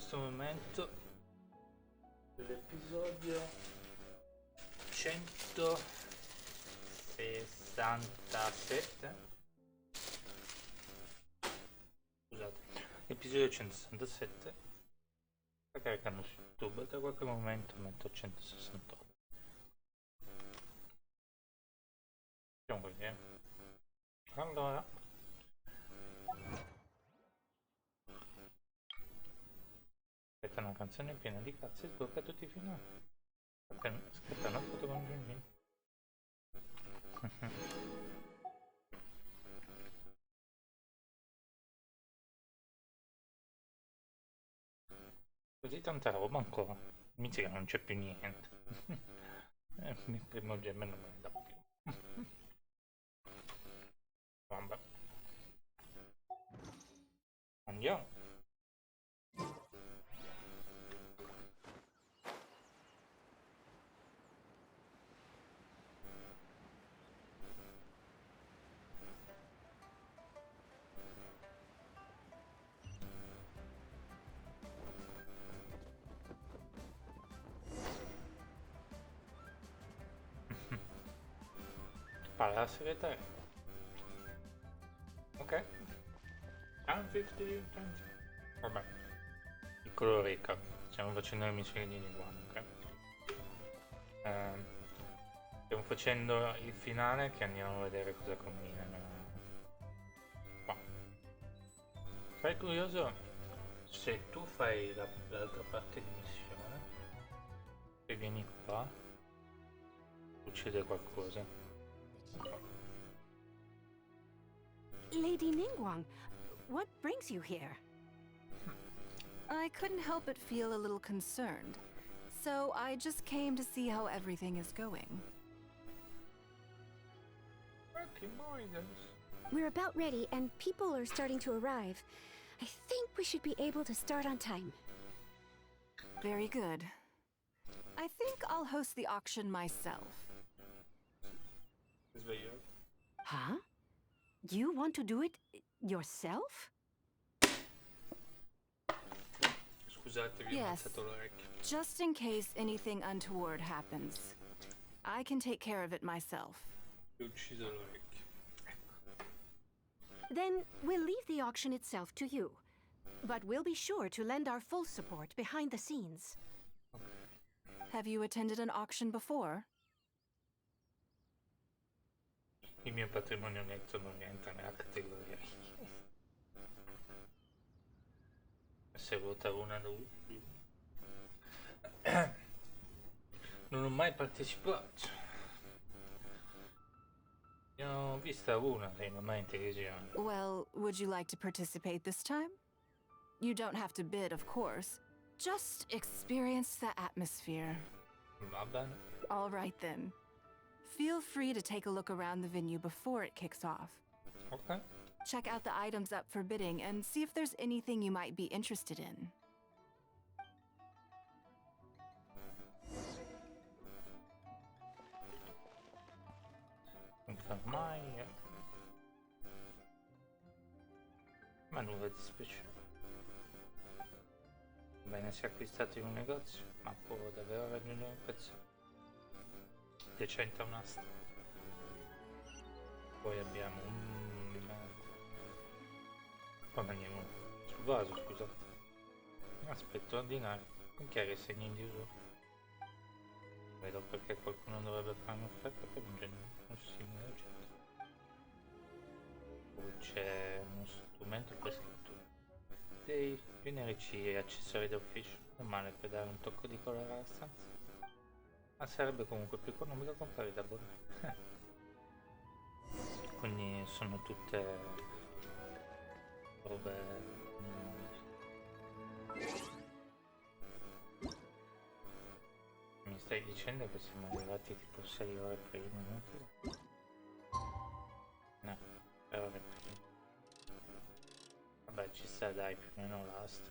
questo momento dell'episodio 167. Scusate, episodio 167 sta caricando su YouTube, tra qualche momento metto 168. Facciamo vedere. Allora, aspetta, una canzone piena di cazzi, sblocca tutti i finali. Aspetta una foto con Genshin. Così tanta roba ancora. Mica non c'è più niente. Il primo gemme non me ne dà più. Vabbè. Andiamo. Parla la segretaria. Ok. 50. Vabbè. Piccolo recap. Stiamo facendo le missioni di Nigguang, ok? Stiamo facendo il finale che andiamo a vedere cosa combinano qua. Sarei curioso se tu fai l'altra parte di missione e vieni qua, succede qualcosa. Lady Nigguang, what brings you here? I couldn't help but feel a little concerned, so I just came to see how everything is going. We're about ready, and people are starting to arrive. I think we should be able to start on time. Very good. I think I'll host the auction myself. Huh? You want to do it yourself? Scusate, vi ho ammazzato l'orecchio. Just in case anything untoward happens. I can take care of it myself. Ho ucciso l'orecchio. Then we'll leave the auction itself to you. But we'll be sure to lend our full support behind the scenes. Have you attended an auction before? Il mio patrimonio netto non rientra nella categoria. Se vota una lui. Non ho mai partecipato. Ne ho vista una dei mai in televisione. Well, would you like to participate this time? You don't have to bid, of course. Just experience the atmosphere. Va bene. All right then. Feel free to take a look around the venue before it kicks off. Ok. Check out the items up for bidding and see if there's anything you might be interested in. Mai. Ma nulla di speciale. Bene, si è acquistato in un negozio, ma può davvero raggiungere un prezzo decente a un'asta. Poi abbiamo poi andiamo sul vaso, scusate. Aspetto ordinario con chiari segni di uso. Vedo perché qualcuno dovrebbe fare un'offerta per un simile oggetto. Poi c'è uno strumento per scrittura. Dei generici e accessori d'ufficio, normale per dare un tocco di colore alla stanza. Ma sarebbe comunque più economico comprare da abbonare. Quindi sono tutte robe. Mi stai dicendo che siamo arrivati tipo 6 ore prima, no? No, 6 ore prima. Vabbè, ci sta, dai, più o meno l'asta.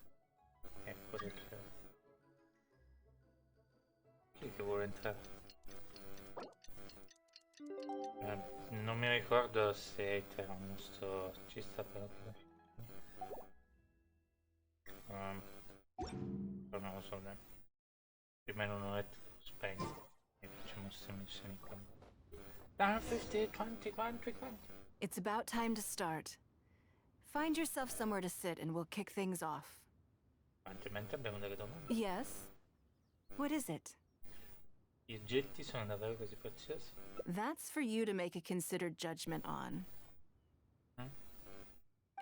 Ecco perché. Chi è che vuole entrare? Non mi ricordo se era un nostro. Ci sta però. non so, dai. Prima in un'oretta lo spengo e facciamo queste missioni qua. Down 50, 20, 20, 20. It's about time to start. Find yourself somewhere to sit and we'll kick things off. Altrimenti abbiamo delle domande. Yes? What is it? Gli oggetti sono davvero così preziosi? That's for you to make a considered judgment on.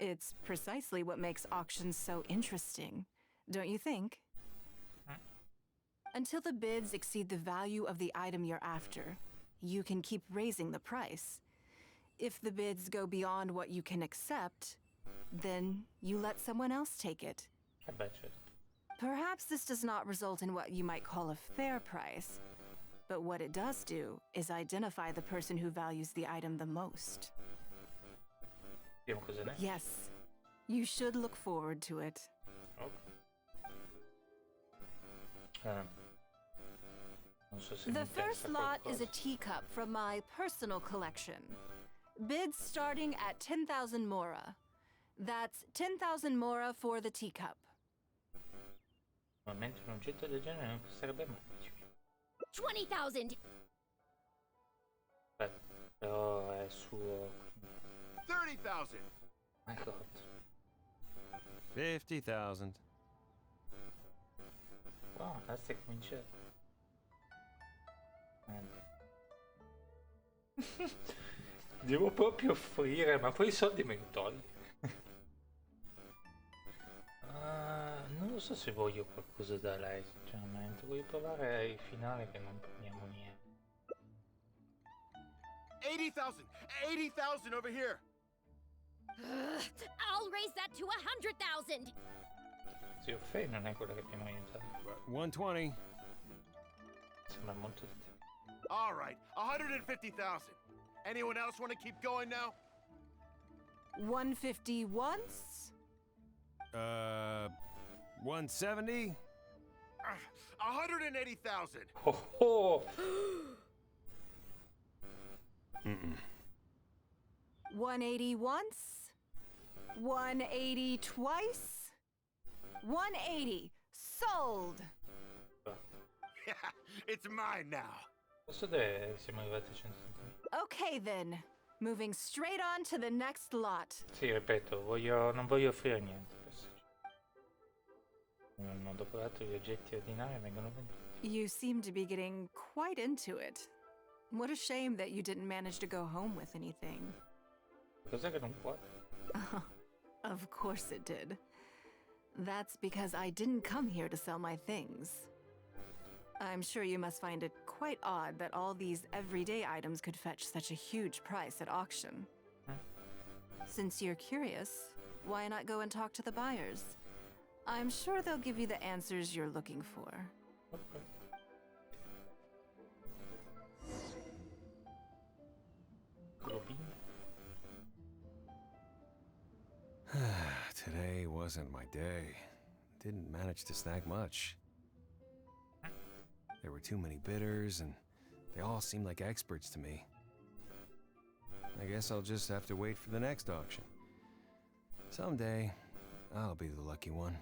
It's precisely what makes auctions so interesting, don't you think? Until the bids exceed the value of the item you're after, you can keep raising the price. If the bids go beyond what you can accept, then you let someone else take it. Beh, certo. Perhaps this does not result in what you might call a fair price, but what it does do is identify the person who values the item the most. Vediamo cosa ne è. Yes, you should look forward to it. Ok. Non so se mi The interessa first lot is a qualcosa. teacup from my personal collection. Bids starting at 10,000 mora. That's 10,000 mora for the teacup. Normalmente un oggetto del genere non costerebbe mai. 20,000. Beh, però è suo. 30,000. My god. 50,000. Wow, adesso comincia. Devo proprio offrire, ma poi i soldi me li togli. Non lo so se voglio qualcosa da lei, sinceramente. Voglio provare il finale che non prendiamo niente. 80,000. 80,000 over here. I'll raise that to 100,000. Zio Fei non è quello che abbiamo aiutato. 120. Sembra molto di te. All right, 150,000. Anyone else want to keep going now? 150 once? 170. 180,000. Oh oh! 180 once? 180 twice? 180. Sold! It's mine now. Posso dire siamo arrivati a 150? Okay then. Moving straight on to the next lot. Sì, ripeto, non voglio offrire niente. Dopo l'altro gli oggetti ordinari vengono venduti. You seem to be getting quite into it. What a shame that you didn't manage to go home with anything. Cos'è che non può? Of course it did. That's because I didn't come here to sell my things. I'm sure you must find it quite odd that all these everyday items could fetch such a huge price at auction. Since you're curious, why not go and talk to the buyers? I'm sure they'll give you the answers you're looking for. Ok. Globino. Today wasn't my day. Didn't manage to snag much. There were too many bidders, and they all seemed like experts to me. I guess I'll just have to wait for the next auction. Someday, I'll be the lucky one.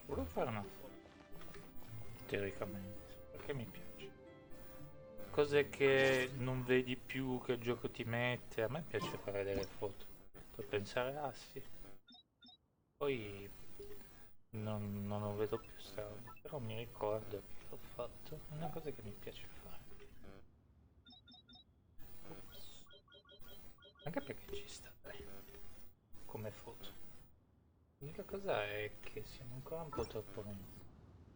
Volevo fare una foto. Teoricamente. Perché mi piace. Cose che non vedi più, che il gioco ti mette. A me piace fare delle foto. Per pensare, ah sì. Poi non lo vedo più sta roba. Però mi ricordo che l'ho fatto. È una cosa che mi piace fare. Ops. Anche perché ci sta, dai. Come foto. L'unica cosa è che siamo ancora un po' troppo lenti.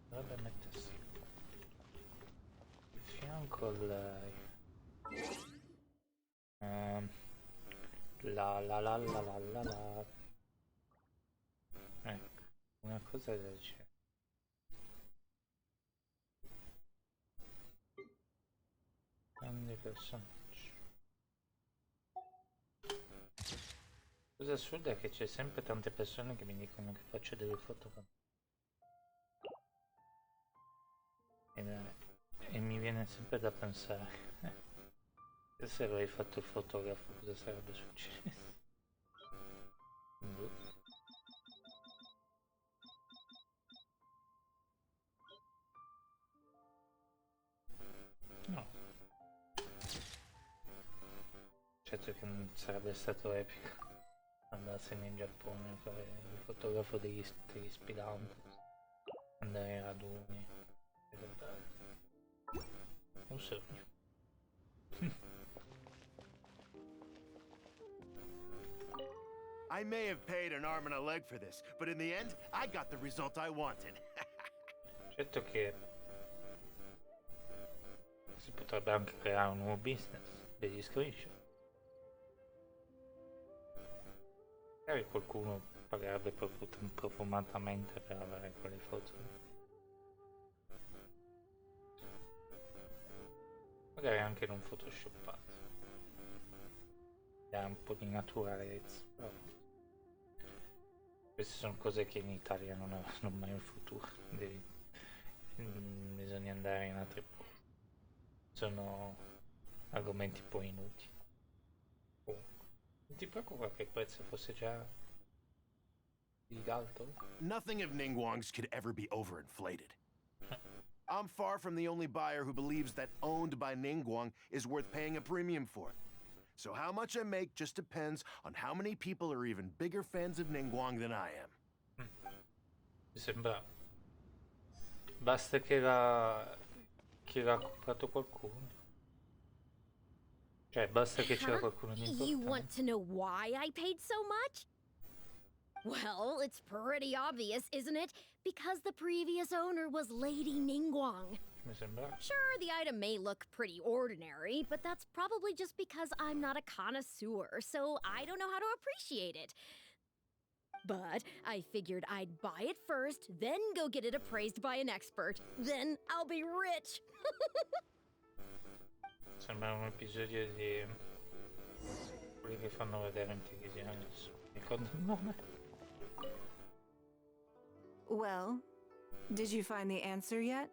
Dovrebbe mettersi di fianco al... la. Ecco, una cosa del genere. Grandi personaggi. La cosa assurda è che c'è sempre tante persone che mi dicono che faccio delle foto e mi viene sempre da pensare Se avevi fatto il fotografo cosa sarebbe successo? Boh. No. Certo che non sarebbe stato epico andarsene in Giappone a fare il fotografo degli speedhunters, andare ai raduni, un sogno. I may have paid an arm and a leg for this, but in the end, I got the result I wanted. Certo che si potrebbe anche creare un nuovo business degli screenshot. Magari qualcuno pagherebbe proprio profumatamente per avere quelle foto. Magari anche non photoshoppate. Ha un po' di naturalezza. Però queste sono cose che in Italia non avranno mai un futuro. Bisogna andare in altri posti. Sono argomenti poi inutili. Non ti preoccupa che il prezzo fosse già di alto? Nothing of Ningguang's could ever be overinflated. I'm far from the only buyer who believes that owned by Ningguang is worth paying a premium for. So how much I make just depends on how many people are even bigger fans of Ningguang than I am. Mi sembra... Basta che l'ha comprato qualcuno. Cioè, basta che c'era qualcuno di You importante. want to know why I paid so much? Well, it's pretty obvious, isn't it? Because the previous owner was Lady Ningguang. Mi sembra... Sure, the item may look pretty ordinary, but that's probably just because I'm not a connoisseur, so I don't know how to appreciate it. But I figured I'd buy it first, then go get it appraised by an expert. Then I'll be rich. Sembra un episodio di... quelli che fanno vedere in televisione adesso. Mi ricordo il nome. Well, did you find the answer yet?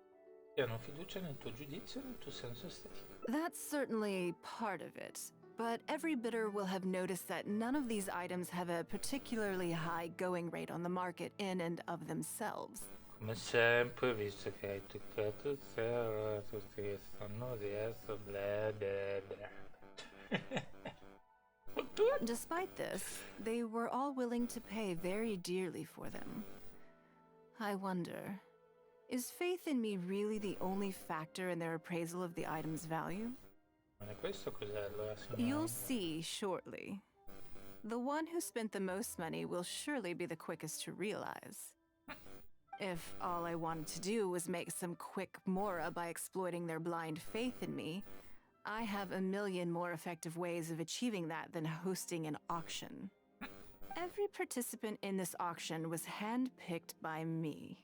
Ti hanno fiducia nel tuo giudizio e nel tuo senso estetico. That's certainly part of it. But every bidder will have noticed that none of these items have a particularly high going rate on the market in and of themselves. Come sempre, visto che hai toccato zero, tutti che stanno adesso, bla bla bla. Despite this, they were all willing to pay very dearly for them. I wonder, is faith in me really the only factor in their appraisal of the item's value? Ma questo cos'è allora, signora? You'll see shortly. The one who spent the most money will surely be the quickest to realize. If all I wanted to do was make some quick mora by exploiting their blind faith in me, I have a million more effective ways of achieving that than hosting an auction. Every participant in this auction was handpicked by me,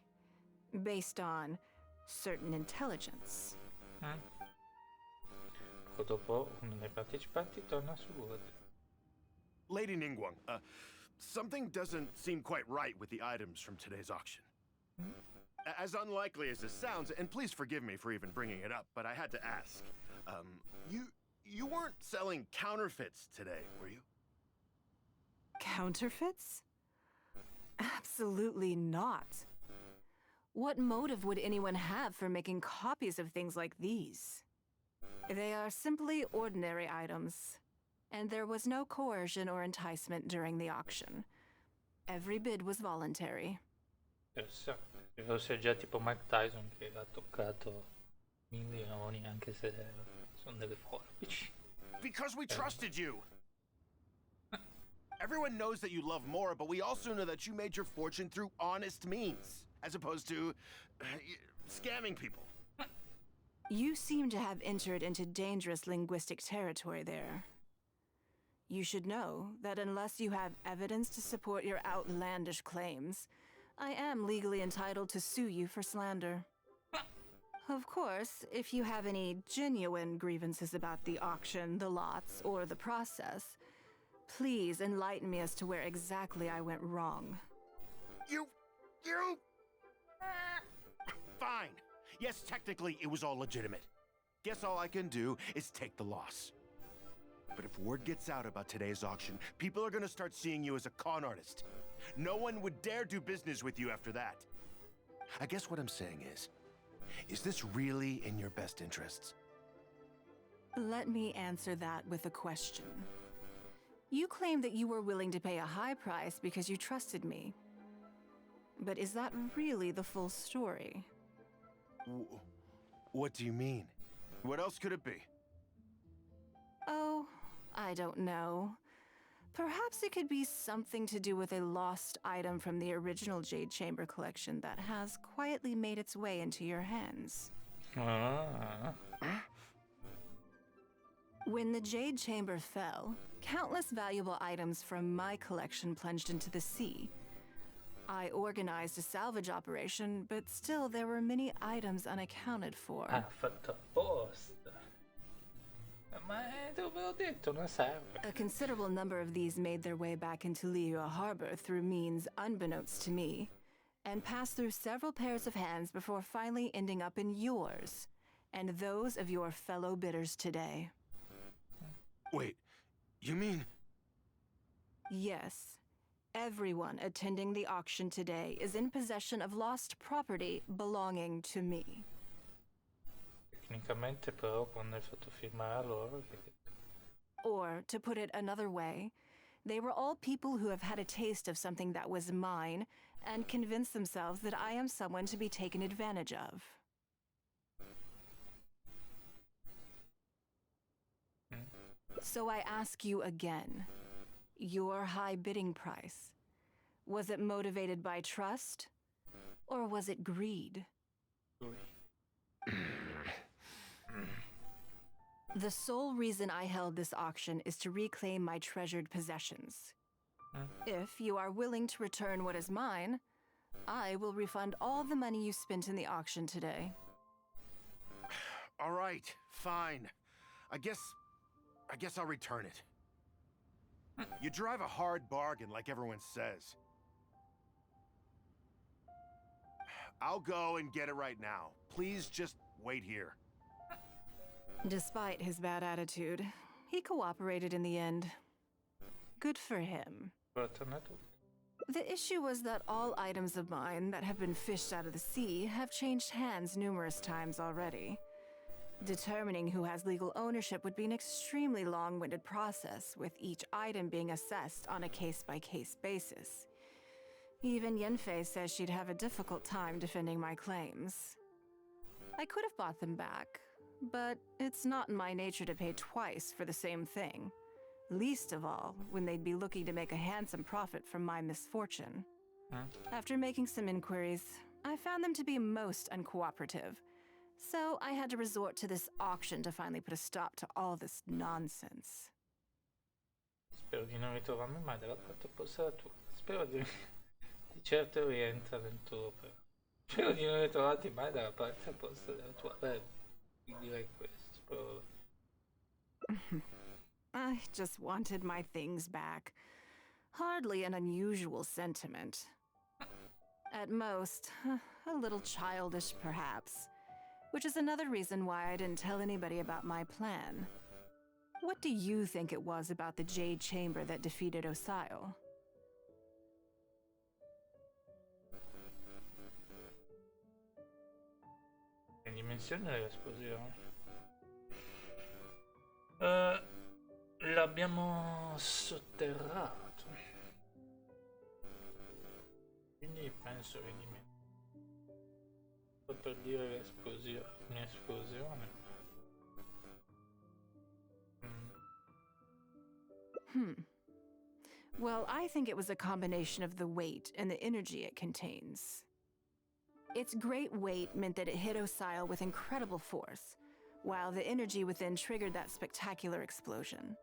based on certain intelligence. Poco dopo, uno dei partecipanti torna su Wood. Lady Ningguang, something doesn't seem quite right with the items from today's auction. As unlikely as this sounds, and please forgive me for even bringing it up, but I had to ask. You weren't selling counterfeits today, were you? Counterfeits? Absolutely not. What motive would anyone have for making copies of things like these? They are simply ordinary items, and there was no coercion or enticement during the auction. Every bid was voluntary. Interessante. Se fosse già tipo Mike Tyson che ha toccato milioni anche se sono delle forbici. Because we trusted you! Everyone knows that you love Mora, but we also know that you made your fortune through honest means, as opposed to scamming people. You seem to have entered into dangerous linguistic territory there. You should know that unless you have evidence to support your outlandish claims, I am legally entitled to sue you for slander. Of course, if you have any genuine grievances about the auction, the lots, or the process, please enlighten me as to where exactly I went wrong. You... Fine. Yes, technically, it was all legitimate. Guess all I can do is take the loss. But if word gets out about today's auction, people are gonna start seeing you as a con artist. No one would dare do business with you after that. I guess what I'm saying is this really in your best interests? Let me answer that with a question. You claim that you were willing to pay a high price because you trusted me. But is that really the full story? What do you mean? What else could it be? Oh, I don't know. Perhaps it could be something to do with a lost item from the original Jade Chamber collection that has quietly made its way into your hands. When the Jade Chamber fell, countless valuable items from my collection plunged into the sea. I organized a salvage operation, but still there were many items unaccounted for. Ha fatto apposta. Ma te l'avevo detto, non serve. A considerable number of these made their way back into Liyue Harbor through means unbeknownst to me, and passed through several pairs of hands before finally ending up in yours, and those of your fellow bidders today. Wait, you mean... Yes. Everyone attending the auction today is in possession of lost property belonging to me. Tecnicamente però quando hai fatto firmare a loro Or, to put it another way, they were all people who have had a taste of something that was mine and convinced themselves that I am someone to be taken advantage of. So I ask you again, your high bidding price, was it motivated by trust, or was it greed? The sole reason I held this auction is to reclaim my treasured possessions. If you are willing to return what is mine, I will refund all the money you spent in the auction today. All right, fine. I guess I'll return it. You drive a hard bargain like everyone says. I'll go and get it right now. Please just wait here. Despite his bad attitude, he cooperated in the end. Good for him. The issue was that all items of mine that have been fished out of the sea have changed hands numerous times already. Determining who has legal ownership would be an extremely long-winded process, with each item being assessed on a case-by-case basis. Even Yenfei says she'd have a difficult time defending my claims. I could have bought them back, but it's not in my nature to pay twice for the same thing. Least of all, when they'd be looking to make a handsome profit from my misfortune. After making some inquiries, I found them to be most uncooperative. So I had to resort to this auction to finally put a stop to all this nonsense. Spero di non ritrovarmi mai dalla parte opposta alla tua. Spero di certo rientra nel tuo però. Spero di non ritrovarti mai dalla parte opposta dalla tua. Direi questo. Spero. I just wanted my things back. Hardly an unusual sentiment. At most, a little childish perhaps. Which is another reason why I didn't tell anybody about my plan. What do you think it was about the Jade Chamber that defeated Osile? La dimensione dell'esplosione. L'abbiamo sotterrato. Quindi penso che per dire l'esplosione, un'esplosione. Well, I think it was a combination of the weight and the energy it contains. Its great weight meant that it hit Osile with incredible force, while the energy within triggered that spectacular explosion.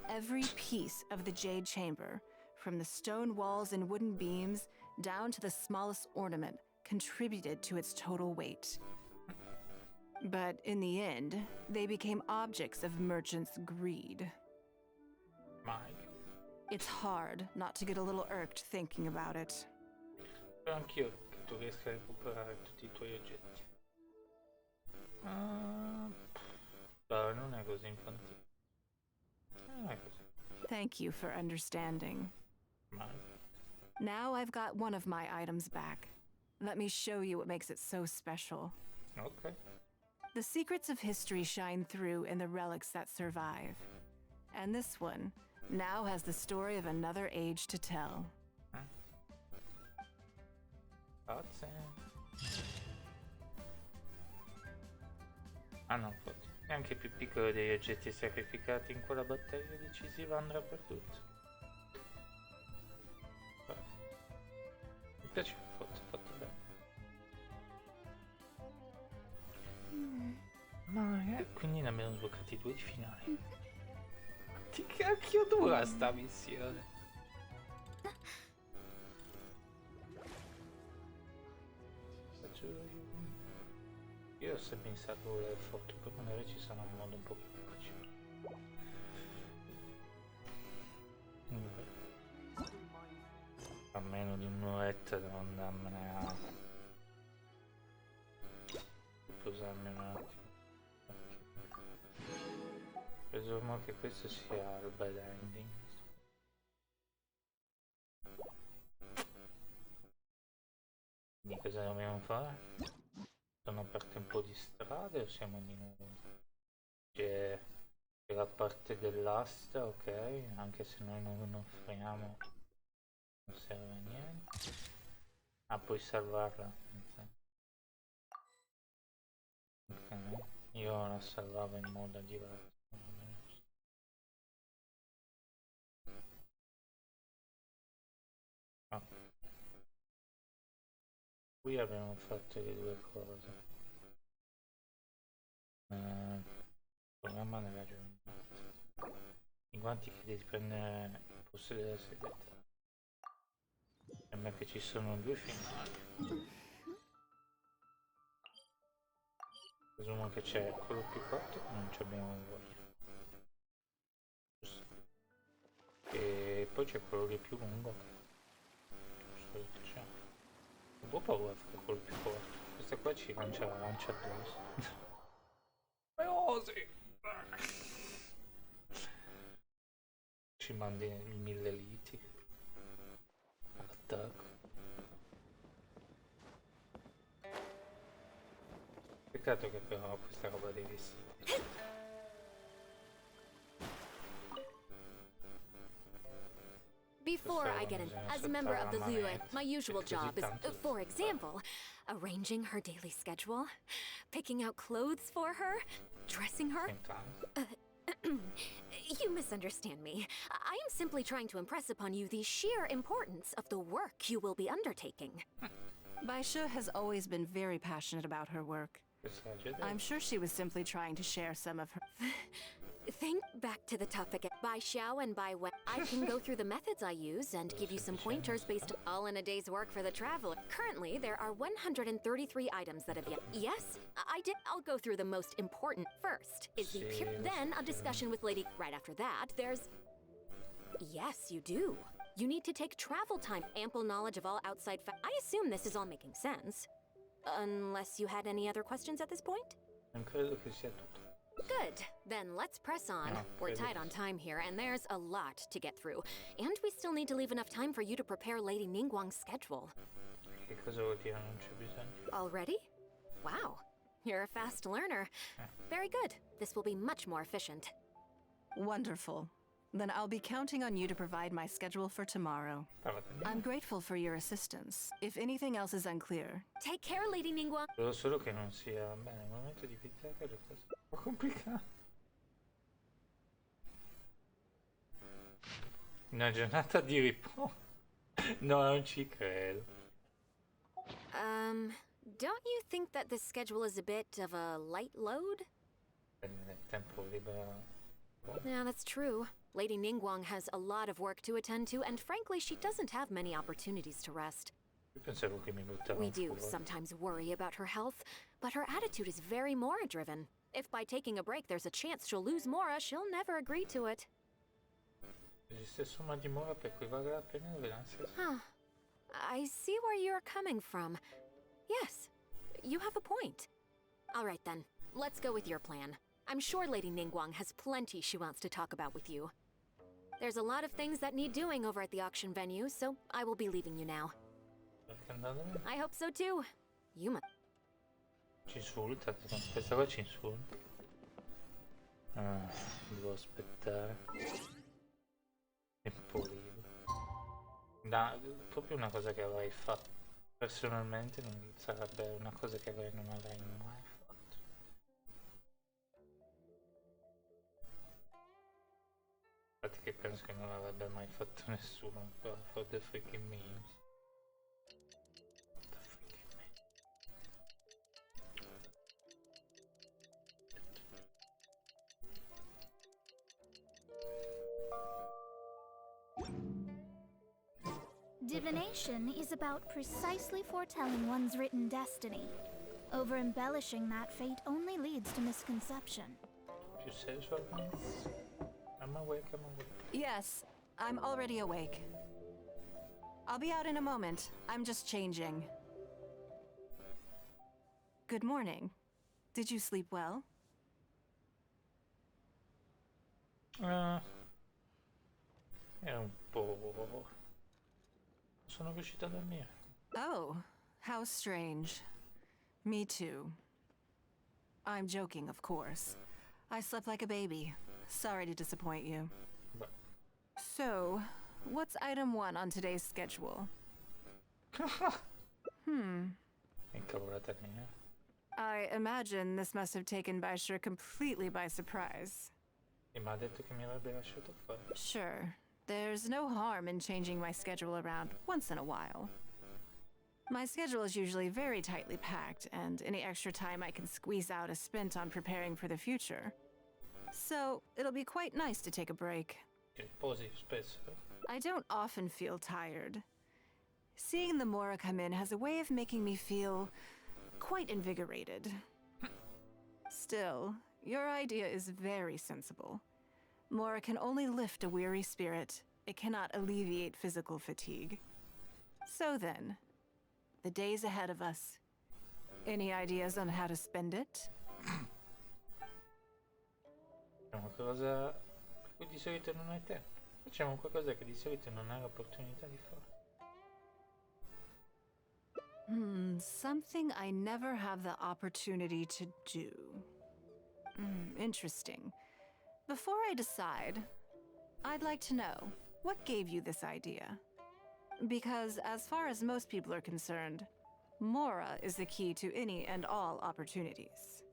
Every piece of the Jade Chamber, from the stone walls and wooden beams down to the smallest ornament, contributed to its total weight. But in the end, they became objects of merchants' greed. It's hard not to get a little irked thinking about it. Spero anch'io che tu riesca a recuperare tutti I tuoi oggetti. Però non è così infantile. Thank you for understanding. Ma Now I've got one of my items back. Let me show you what makes it so special. ok. The secrets of history shine through in the relics that survive. And this one now has the story of another age to tell. Grazie. Ah no, infatti. Anche il più piccolo degli oggetti sacrificati in quella battaglia decisiva andrà perduto. Beh, mi piace il fatto bene. Ma quindi ne abbiamo sbloccati 2 di finali. Che cacchio dura sta missione? Io ho sempre iniziato con le foto, poi magari ci sarà un modo un po' più facile. A meno di un'oretta devo andarmene a posarmi un attimo. Presumo che questo sia il bad ending. Quindi cosa dobbiamo fare? Sono aperte un po' di strade o siamo di nuovo? C'è la parte dell'asta, ok, anche se noi non offriamo non serve a niente. Ah, puoi salvarla. Ok, io la salvavo in modo diverso. Ah. Qui abbiamo fatto le 2 cose. Programma della giornata. I guanti che devi prendere il posto della segreta. Sembra che ci sono 2 finali. Presumo che c'è quello più corto che non ci abbiamo voglia. E poi c'è quello lì più lungo. C'è. Un po' paura a fare quello più corto. Questa qua ci lancia la lancia addosso. Veloci! Ci mandi i 1000 liti. Attacco. Peccato che però questa roba devi Before I get in, as a member of the Lua, my usual job is, for example, arranging her daily schedule, picking out clothes for her, dressing her. You misunderstand me. I am simply trying to impress upon you the sheer importance of the work you will be undertaking. Baisha has always been very passionate about her work. I'm sure she was simply trying to share some of her... Think back to the topic by Xiao and by Wen. I can go through the methods I use and give you some pointers based all in a day's work for the traveler. Currently, there are 133 items that have yet. Yes, I did. I'll go through the most important first. Then a discussion with Lady. Right after that, there's. Yes, you do. You need to take travel time, ample knowledge of all outside. I assume this is all making sense. Unless you had any other questions at this point? Non credo che sia tutto. Good. Then let's press on. We're tight on time here, and there's a lot to get through. And we still need to leave enough time for you to prepare Lady Ningguang's schedule. Che cosa vuol dire non c'è bisogno? Already? Wow. You're a fast learner. Very good. This will be much more efficient. Wonderful. Then I'll be counting on you to provide my schedule for tomorrow. I'm grateful for your assistance. If anything else is unclear... Take care, Lady Ningguang. Spero solo che non sia... Bene, il momento di pizzare le cose un po' complicato. Una giornata di riposo? No, non ci credo. Don't you think that this schedule is a bit of a light load? Nel tempo libero... Yeah, that's true. Lady Ningguang has a lot of work to attend to, and frankly, she doesn't have many opportunities to rest. Io pensavo che mi buttavo We in do culo. sometimes worry about her health, but her attitude is very Mora-driven. If by taking a break there's a chance she'll lose Mora, she'll never agree to it. Esiste somma di mora per cui vale la pena l'ansia. Huh. I see where you're coming from. Yes, you have a point. All right then, let's go with your plan. I'm sure Lady Ningguang has plenty she wants to talk about with you. There's a lot of things that need doing over at the auction venue, so I will be leaving you now. Perché è andato via? I hope so too. You must. Ci insulta, questa qua ci insulta. Ah, devo aspettare. Temporino. Proprio una cosa che avrei fatto. Personalmente non sarebbe una cosa che non avrei mai fatto. Infatti che penso che non l'avrebbe mai fatto nessuno. For the freaking memes. Divination is about precisely foretelling one's written destiny. Over-embellishing that fate only leads to misconception. Più sensual? I'm awake, I'm awake. Yes, I'm already awake. I'll be out in a moment. I'm just changing. Good morning. Did you sleep well? È un po'... Sono riuscito a dormire. Oh, how strange. Me too. I'm joking, of course. I slept like a baby. Sorry to disappoint you. Beh. So, what's item 1 on today's schedule? Incavolata mia. I imagine this must have taken Baishir completely by surprise. E mi ha detto che mi avrebbe lasciato fare. Sure, there's no harm in changing my schedule around once in a while. My schedule is usually very tightly packed, and any extra time I can squeeze out is spent on preparing for the future. So, it'll be quite nice to take a break. Che posi spesso. I don't often feel tired. Seeing the Mora come in has a way of making me feel quite invigorated. Still, your idea is very sensible. Mora can only lift a weary spirit. It cannot alleviate physical fatigue. So then, the days ahead of us. Any ideas on how to spend it? Facciamo qualcosa per cui di solito non hai tempo. Facciamo qualcosa che di solito non hai l'opportunità di fare. Something I never have the opportunity to do. Interesting. Before I decide, I'd like to know, what gave you this idea? Because as far as most people are concerned, Mora is the key to any and all opportunities.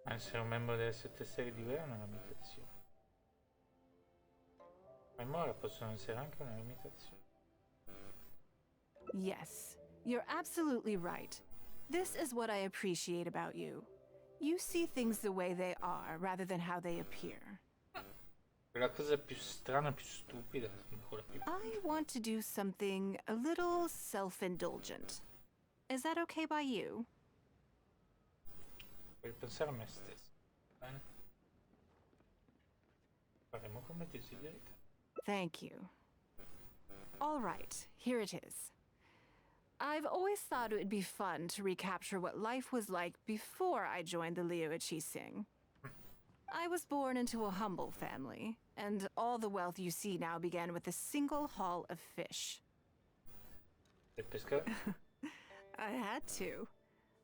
Essere un membro delle 7 stelle di guerra è una limitazione. Ma in Mora possono essere anche una limitazione. Yes, you're absolutely right. This is what I appreciate about you. You see things the way they are, rather than how they appear. La cosa più strana, più stupida, ancora più... I want to do something a little self-indulgent. Is that okay by you? Per pensare a me stesso. Bene? Faremo come desiderate. Thank you. All right, here it is. I've always thought it would be fun to recapture what life was like before I joined the Liu Sing. I was born into a humble family, and all the wealth you see now began with a single haul of fish. Per pescare? I had to.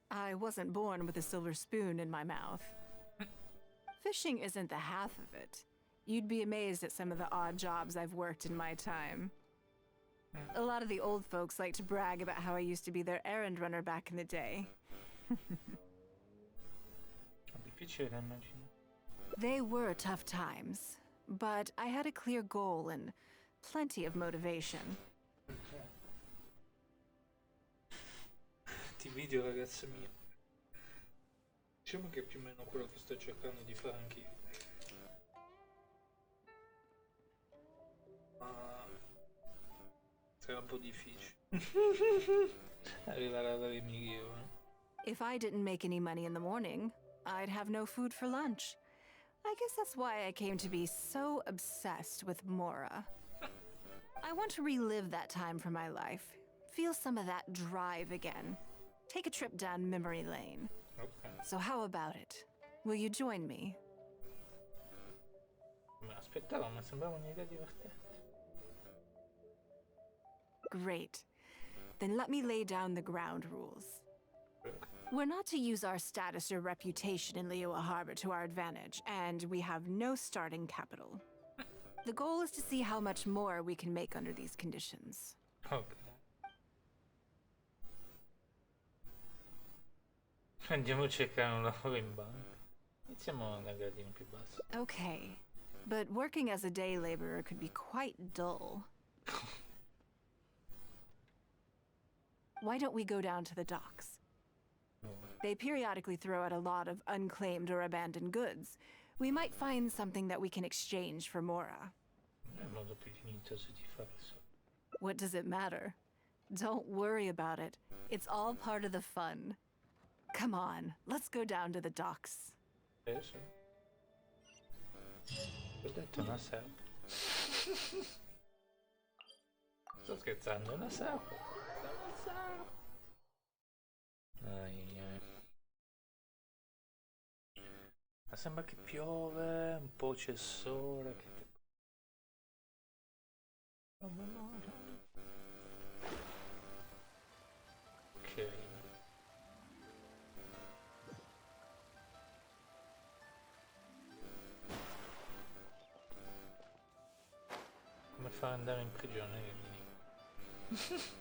I wasn't born with a silver spoon in my mouth. Fishing isn't the half of it. You'd be amazed at some of the odd jobs I've worked in my time. A lot of the old folks like to brag about how I used to be their errand runner back in the day. Difficile da immaginare. They were tough times, but I had a clear goal and plenty of motivation. Ti video, ragazza mia. Diciamo che è più o meno quello che sto cercando di fare anch'io. Sarà un po' difficile. Arrivare ad avere milioni. If I didn't make any money in the morning, I'd have no food for lunch. I guess that's why I came to be so obsessed with Mora. I want to relive that time from my life, feel some of that drive again, take a trip down memory lane. Okay. So how about it? Will you join me? Me l'aspettavo, ma sembrava un'idea divertente. Great. Then let me lay down the ground rules. We're not to use our status or reputation in Liyue Harbor to our advantage, and we have no starting capital. The goal is to see how much more we can make under these conditions. Ok. Andiamo a cercare un lavoro in banca. Iniziamo da gradini più bassi. Okay, but working as a day laborer could be quite dull. Why don't we go down to the docks? They periodically throw out a lot of unclaimed or abandoned goods. We might find something that we can exchange for Mora. Non è il modo più dignitoso di fare so. What does it matter? Don't worry about it. It's all part of the fun. Come on, let's go down to the docks. Adesso? Ho detto una serpe. Sto scherzando, è una serpe. Ai ai. Ma sembra che piove, un po' c'è il sole. Oh, ma no. Ok. Come far andare in prigione che mi dico.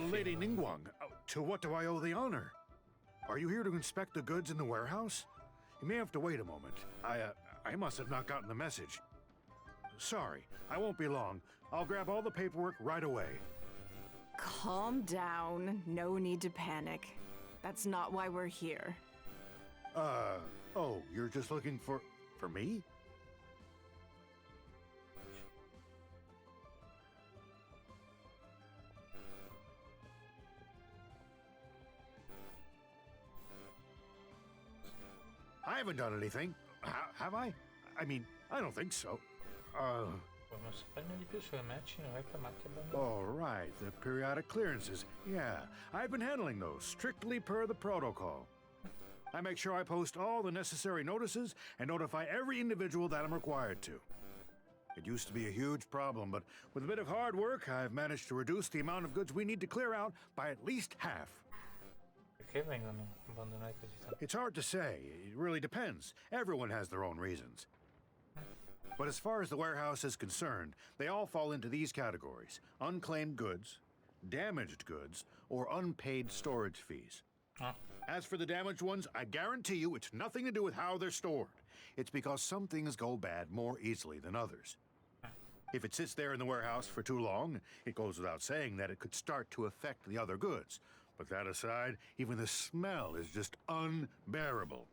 Lady Nigguang, to what do I owe the honor? Are you here to inspect the goods in the warehouse? You may have to wait a moment. I must have not gotten the message. Sorry, I won't be long. I'll grab all the paperwork right away. Calm down. No need to panic. That's not why we're here. Oh, you're just looking for me? I haven't done anything. Have I? I mean, I don't think so. Vogliono saperne di più sulle merci non reclamate abbandonate. All right, the periodic clearances. Yeah, I've been handling those, strictly per the protocol. I make sure I post all the necessary notices and notify every individual that I'm required to. It used to be a huge problem, but with a bit of hard work, I've managed to reduce the amount of goods we need to clear out by at least half. Perché vengono abbandonati così tanto? It's hard to say. It really depends. Everyone has their own reasons. But as far as the warehouse is concerned, they all fall into these categories: unclaimed goods, damaged goods, or unpaid storage fees. Ah. As for the damaged ones, I guarantee you it's nothing to do with how they're stored. It's because some things go bad more easily than others. If it sits there in the warehouse for too long, it goes without saying that it could start to affect the other goods. But that aside, even the smell is just unbearable.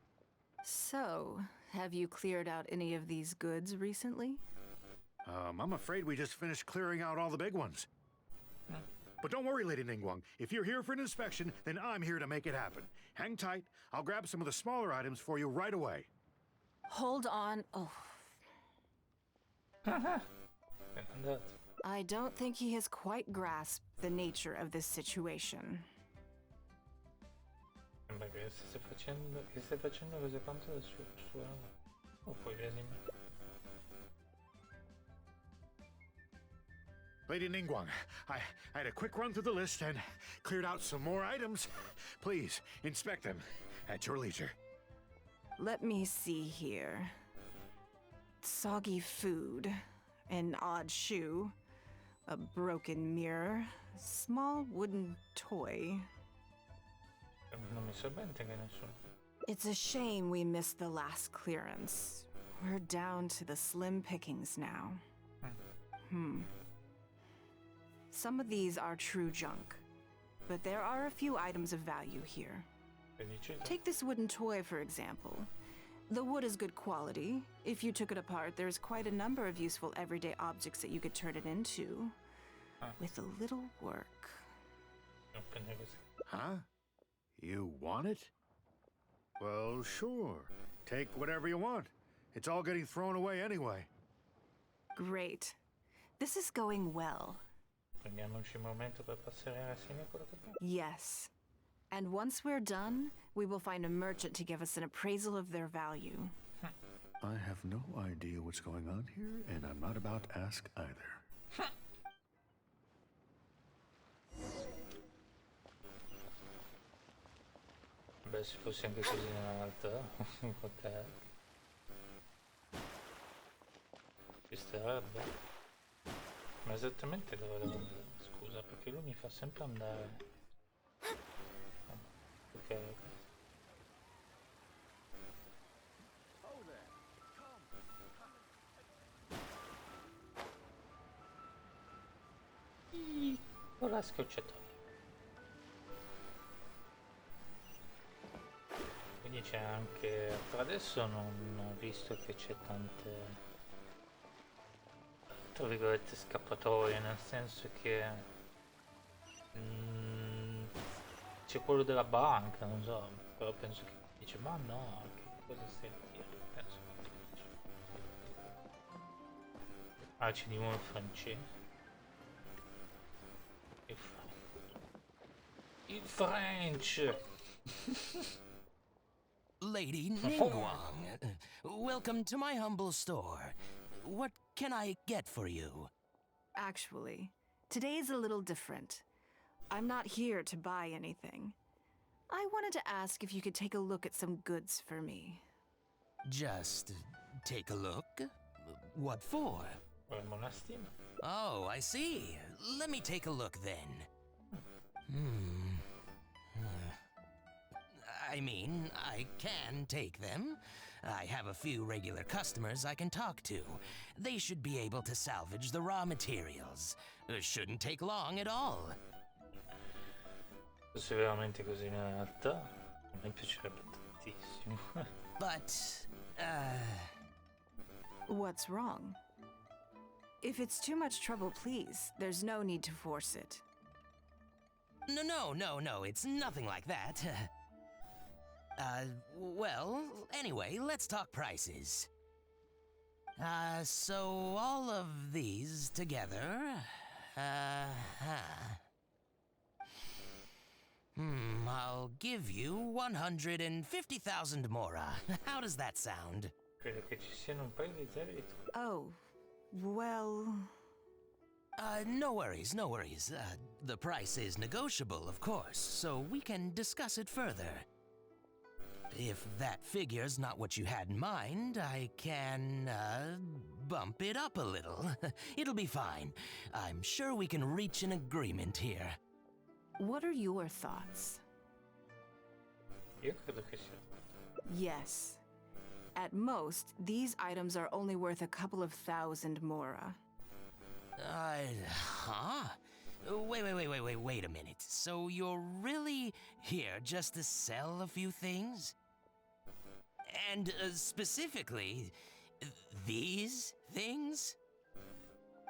So, have you cleared out any of these goods recently? I'm afraid we just finished clearing out all the big ones. But don't worry, Lady Nigguang. If you're here for an inspection, then I'm here to make it happen. Hang tight. I'll grab some of the smaller items for you right away. Hold on. Oh, È andato. I don't think he has quite grasped the nature of this situation. Sembra che stai facendo cose quanto del suo lavoro. O puoi vedere. Lady Nigguang, I had a quick run through the list and cleared out some more items. Please, inspect them at your leisure. Let me see here. Soggy food, an odd shoe, a broken mirror, small wooden toy. Non mi sorprende che nessuno. It's a shame we missed the last clearance. We're down to the slim pickings now. Some of these are true junk, but there are a few items of value here. Take this wooden toy, for example. The wood is good quality. If you took it apart, there's quite a number of useful everyday objects that you could turn it into. With a little work. Huh? You want it? Well, sure. Take whatever you want. It's all getting thrown away anyway. Great. This is going well. Prendiamoci un momento per passare la rassegna quello che abbiamo. Yes. And once we're done, we will find a merchant to give us an appraisal of their value. I have no idea what's going on here, and I'm not about to ask either. Beh, se fosse anche così in realtà, potrebbe. Ci starebbe. Ma esattamente dove devo andare? Scusa, perché lui mi fa sempre andare. Ok. Ora scocciatoia. Quindi c'è anche... per adesso non ho visto che c'è tante, tra virgolette, scappatoie, nel senso che c'è quello della banca, non so, però penso che dice ma no, che cosa stai a dire? Penso che dice. Ah, c'è di nuovo il francese. Il French! Lady Ningguang, welcome to my humble store. What can I get for you? Actually, today's a little different. I'm not here to buy anything. I wanted to ask if you could take a look at some goods for me. Just take a look? What for? Oh, I see. Let me take a look then. I mean, I can take them. I have a few regular customers I can talk to. They should be able to salvage the raw materials. Shouldn't take long at all. Se veramente così in realtà, a me piacerebbe tantissimo. But, What's wrong? If it's too much trouble, please, there's no need to force it. No, it's nothing like that. Well, anyway, let's talk prices. So all of these together, I'll give you 150,000 mora. How does that sound? Credo che ci siano un paio di zeri. Oh, well... No worries. The price is negotiable, of course, so we can discuss it further. If that figure's not what you had in mind, I can, bump it up a little. It'll be fine. I'm sure we can reach an agreement here. What are your thoughts? Io credo che sia. Yes. At most, these items are only worth a couple of thousand mora. Huh? Wait a minute. So you're really here just to sell a few things? And specifically, these things?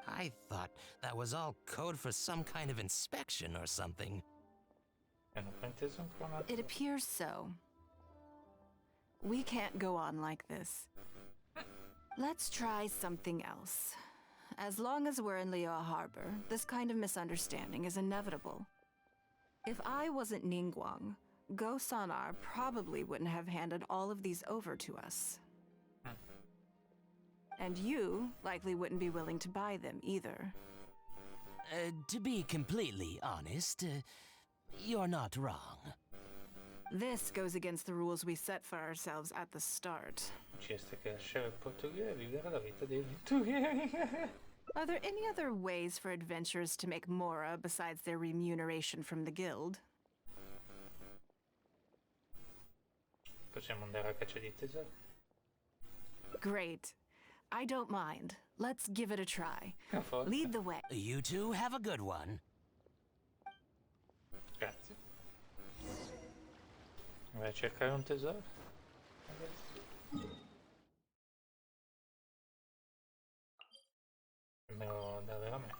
I thought that was all code for some kind of inspection or something. It appears so. We can't go on like this. Let's try something else. As long as we're in Liyue Harbor, this kind of misunderstanding is inevitable. If I wasn't Ningguang, Go Sonar probably wouldn't have handed all of these over to us. And you likely wouldn't be willing to buy them either. To be completely honest, you're not wrong. This goes against the rules we set for ourselves at the start. Are there any other ways for adventurers to make mora besides their remuneration from the guild? Possiamo andare a caccia di tesoro. Great. I don't mind. Let's give it a try. Lead the way. You two have a good one. Grazie. Vai a cercare un tesoro? Me lo dare a me.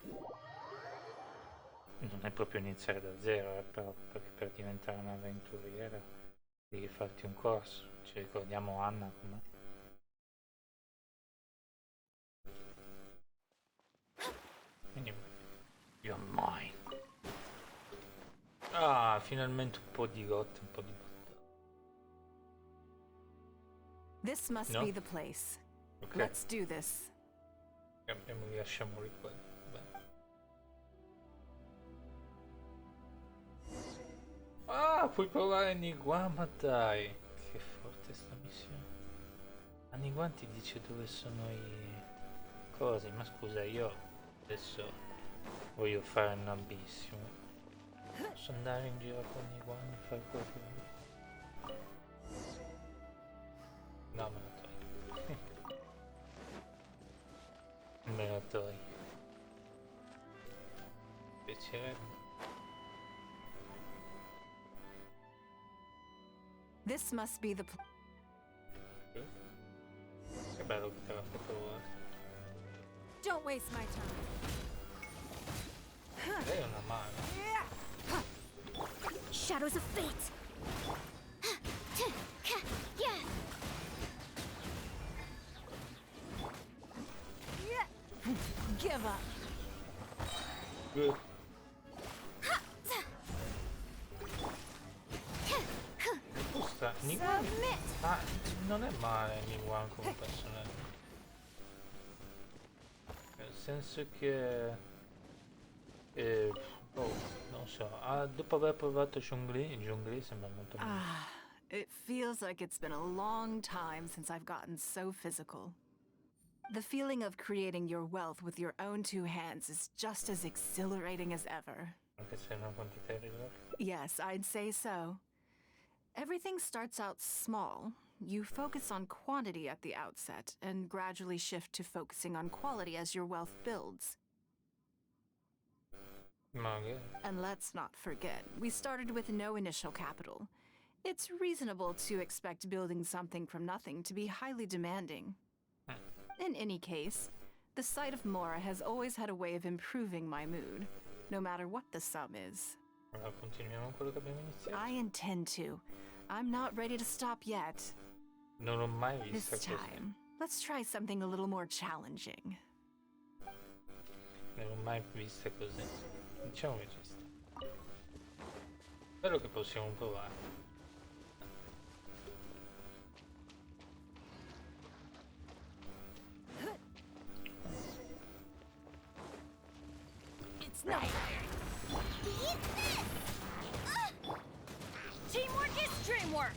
Non è proprio iniziare da zero, però perché per diventare un avventuriera devi farti un corso. Ci ricordiamo Anna com'è. Quindi you're mine. Ah, finalmente un po' di lotte, un po' di battaglia. This must No? be the place. Ok, Let's do this. cambiamoli, lasciamoli qua. Bene. Ah, puoi provare Nigguang, ma dai. Che forte sta missione. A Nigguang ti dice dove sono i... Cose, ma scusa, io adesso voglio fare un ambissimo. Posso andare in giro con Nigguang e fare quello che voglio? No, me lo togli. Me lo togli. Piacerebbe. This must be the Che bello che te l'ha fatto volare. Don't waste my time. Lei è una mano. Shadows of fate! Give up. Good. Giusta, Nigguang. Ah, non è male Nigguang come personaggio. Nel senso che... non so, dopo aver provato Zhongli sembra molto bello. It feels like it's been a long time since I've gotten so physical. The feeling of creating your wealth with your own two hands is just as exhilarating as ever. Anche se è una quantità irregolare. Yes, I'd say so. Everything starts out small. You focus on quantity at the outset and gradually shift to focusing on quality as your wealth builds. Magari. And let's not forget, we started with no initial capital. It's reasonable to expect building something from nothing to be highly demanding. In any case, the sight of Mora has always had a way of improving my mood, no matter what the sum is. Allora, continuiamo quello che abbiamo iniziato. I intend to. I'm not ready to stop yet. Non l'ho mai This vista così. time, let's try something a little more challenging. Non l'ho mai vista così. Diciamo che ci sta. Spero che possiamo provare. It's not Teamwork is dreamwork!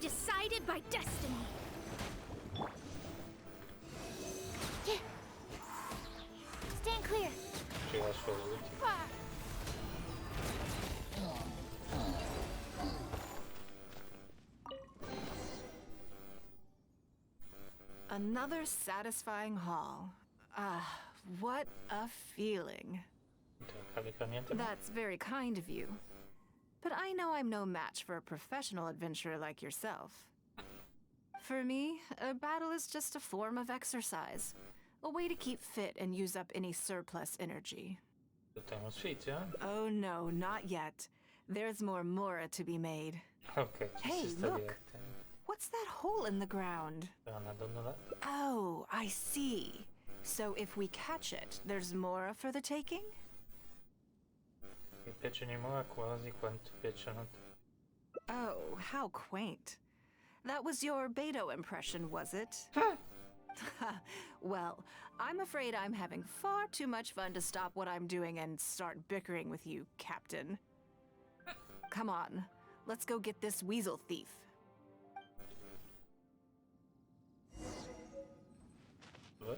Decided by destiny. Stand clear. Ci va solo l'ultimo. Another satisfying haul. Ah, what a feeling. Non te la carica niente. That's very kind of you. But I know I'm no match for a professional adventurer like yourself. For me, a battle is just a form of exercise, a way to keep fit and use up any surplus energy. Tutta uno sfizio, eh? Oh no, not yet. There's more Mora to be made. Ok, ci Hey, si sta look. divertendo. What's that hole in the ground? C'era una donnola. Oh, I see. So if we catch it, there's Mora for the taking? Mi piacciono i Mora quasi quanto piacciono a te. Oh, how quaint. That was your Beto impression, was it? Well, I'm afraid I'm having far too much fun to stop what I'm doing and start bickering with you, Captain. Come on, let's go get this weasel thief. Dove?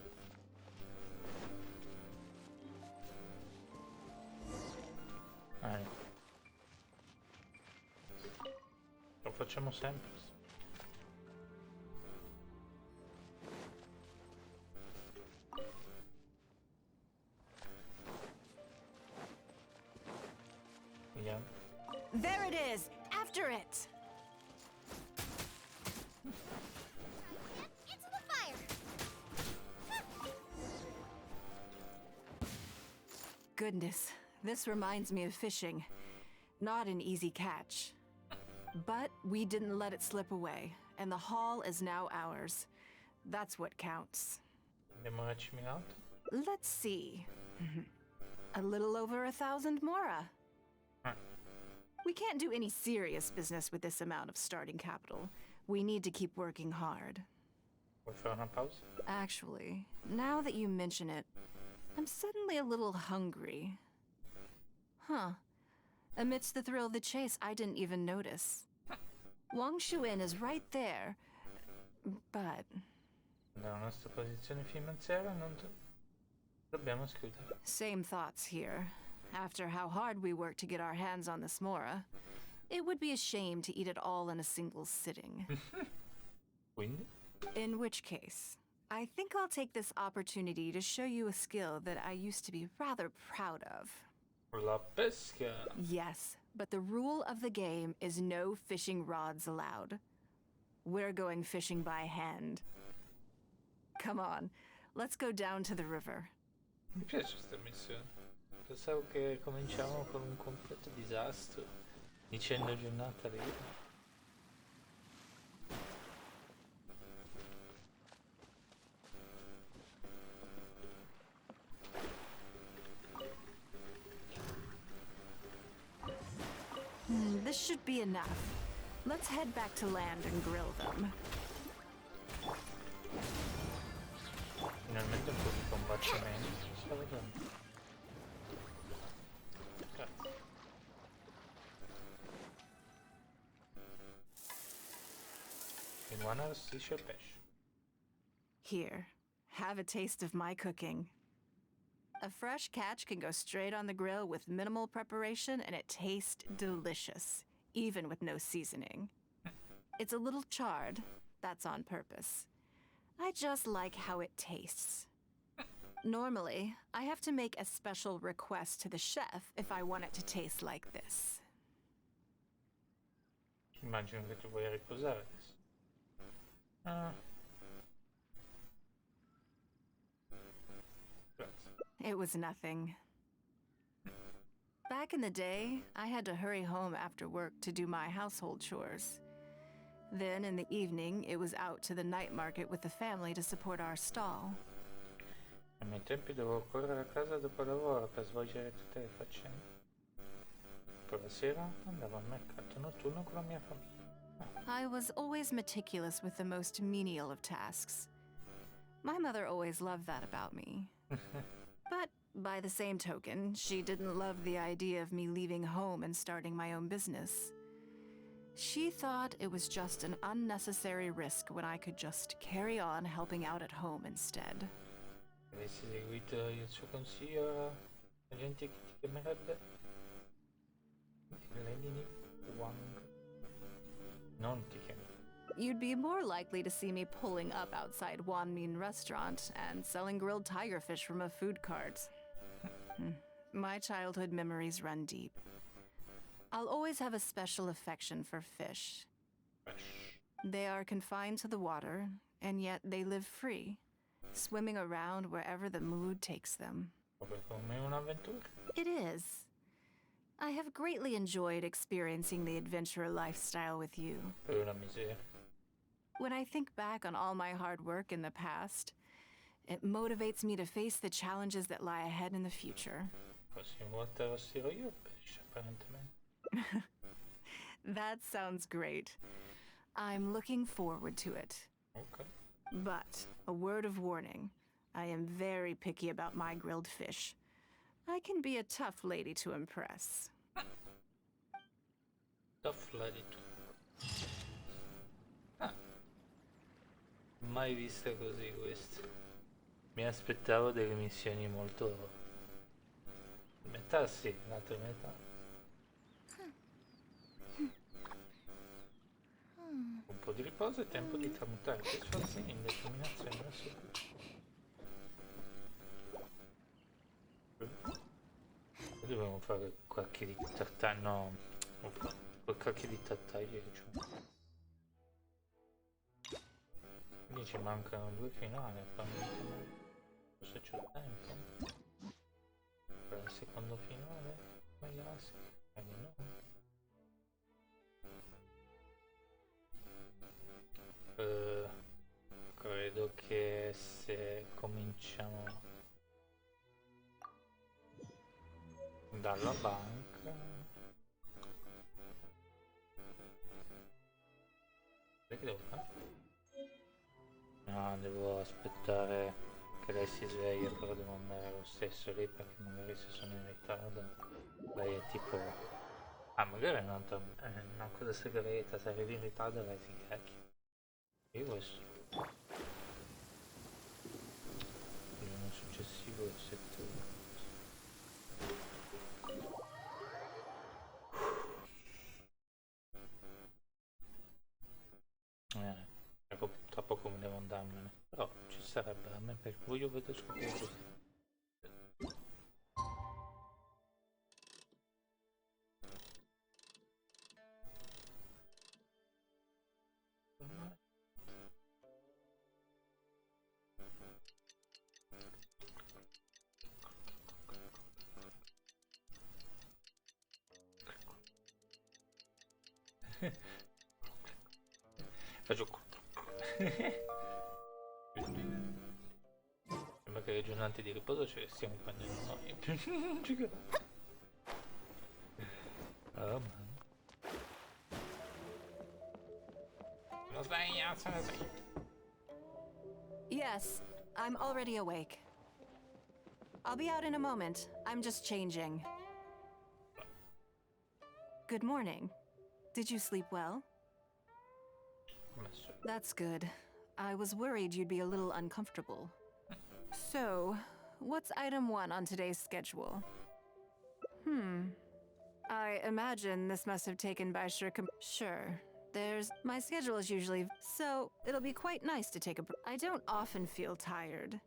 Ah, no. Lo facciamo sempre. Vediamo. There it is! After it! Into the fire. Goodness, this reminds me of fishing. Not an easy catch. But We didn't let it slip away, and the hall is now ours. That's what counts. Abbiamo racimilato. Let's see. A little over 1,000 mora. We can't do any serious business with this amount of starting capital. We need to keep working hard. Vuoi fare una pausa? Actually, now that you mention it, I'm suddenly a little hungry. Huh. Amidst the thrill of the chase, I didn't even notice. Giochi EN is right there, but... Dalla nostra posizione finanziaria non dobbiamo escludere. Same thoughts here. After how hard we worked to get our hands on this mora, it would be a shame to eat it all in a single sitting. Quindi? In which case, I think I'll take this opportunity to show you a skill that I used to be rather proud of. La pesca! Yes, but the rule of the game is no fishing rods allowed. We're going fishing by hand. Come on, let's go down to the river. Mi piace questa missione. Pensavo che cominciamo con un completo disastro, dicendo giornata libera. This should be enough. Let's head back to land and grill them. Finalmente un po' di combattimento. Stavo vedendo. Grazie. Iguana arrostisce il pesce. Here, have a taste of my cooking. A fresh catch can go straight on the grill with minimal preparation and it tastes delicious, even with no seasoning. It's a little charred, that's on purpose. I just like how it tastes. Normally, I have to make a special request to the chef if I want it to taste like this. Immagino che tu vuoi riposare adesso. Ah. Grazie. It was nothing. Back in the day, I had to hurry home after work to do my household chores. Then in the evening, it was out to the night market with the family to support our stall. Ai miei tempi dovevo correre a casa dopo lavoro per svolgere tutte le faccende. Poi la sera andavo al mercato notturno con la mia famiglia. I was always meticulous with the most menial of tasks. My mother always loved that about me. But by the same token, she didn't love the idea of me leaving home and starting my own business. She thought it was just an unnecessary risk when I could just carry on helping out at home instead. Avessi seguito il suo consiglio, la gente che ti chiamerebbe Lady Nigguang. Non ti chiamerebbe. You'd be more likely to see me pulling up outside Wanmin restaurant and selling grilled tiger fish from a food cart. My childhood memories run deep. I'll always have a special affection for fish. They are confined to the water, and yet they live free, swimming around wherever the mood takes them. Come un'avventura. It is. I have greatly enjoyed experiencing the adventurer lifestyle with you. Per una miseria. When I think back on all my hard work in the past, it motivates me to face the challenges that lie ahead in the future. Prossima volta arrostirò io il pesce, apparentemente. That sounds great. I'm looking forward to it. Ok. But, a word of warning, I am very picky about my grilled fish. I can be a tough lady to impress. Tough lady tu. Ah. Mai vista così questa. Mi aspettavo delle missioni molto... Metà sì, l'altra metà. Un po' di riposo e tempo di tramutare le sforzi in determinazione verso il dobbiamo fare qualche di tartaglia, no, qualche di tartaglia che c'ho. Quindi ci mancano 2 finali, forse c'ho tempo per il secondo finale, magari no. se cominciamo dalla banca. Che devo fare? No, devo aspettare che lei si sveglia, però devo andare lo stesso lì perché magari se sono in ritardo lei è tipo... Ah, magari è una cosa segreta, se arrivi in ritardo lei si cacchia. Io questo. Il giorno successivo è 7 ore. Tra poco mi devo andarmene, però ci sarebbe a me perché voglio vedere scoprire così. Faccio sembra che le giornate di riposo ce le stiamo prendendo noi. Oh man. Lo stai, alzalo. Yes, I'm already awake. I'll be out in a moment. I'm just changing. Good morning. Did you sleep well? That's good. I was worried you'd be a little uncomfortable. So, what's item 1 on today's schedule? I imagine this must have taken by Sure. My schedule is usually... So, it'll be quite nice to take a break. I don't often feel tired.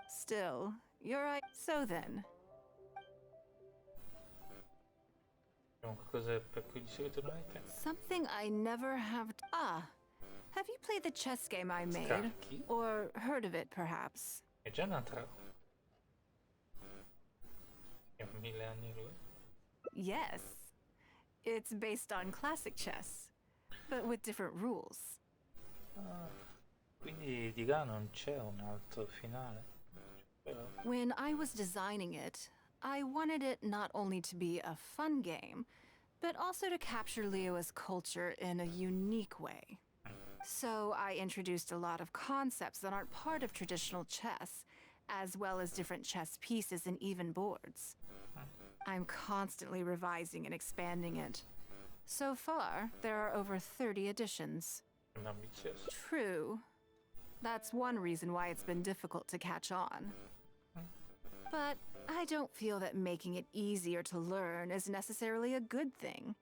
Still, you're right. So then... Something I never have... Have you played the chess game I made? Scacchi? Or heard of it, perhaps? È già nata... È 1000 anni lui? Yes. It's based on classic chess, but with different rules. Quindi di là non c'è un altro finale? Però... When I was designing it, I wanted it not only to be a fun game, but also to capture Liyue's culture in a unique way. So I introduced a lot of concepts that aren't part of traditional chess, as well as different chess pieces and even boards. I'm constantly revising and expanding it. So far, there are over 30 editions. True. That's one reason why it's been difficult to catch on. But I don't feel that making it easier to learn is necessarily a good thing.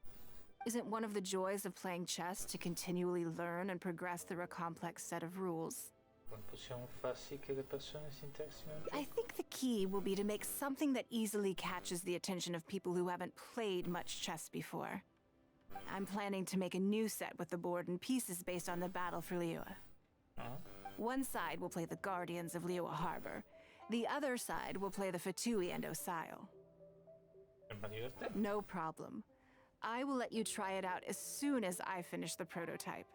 Isn't one of the joys of playing chess to continually learn and progress through a complex set of rules? I think the key will be to make something that easily catches the attention of people who haven't played much chess before. I'm planning to make a new set with the board and pieces based on the battle for Liyue. One side will play the Guardians of Liyue Harbor. The other side will play the Fatui and Osile. No problem. I will let you try it out as soon as I finish the prototype.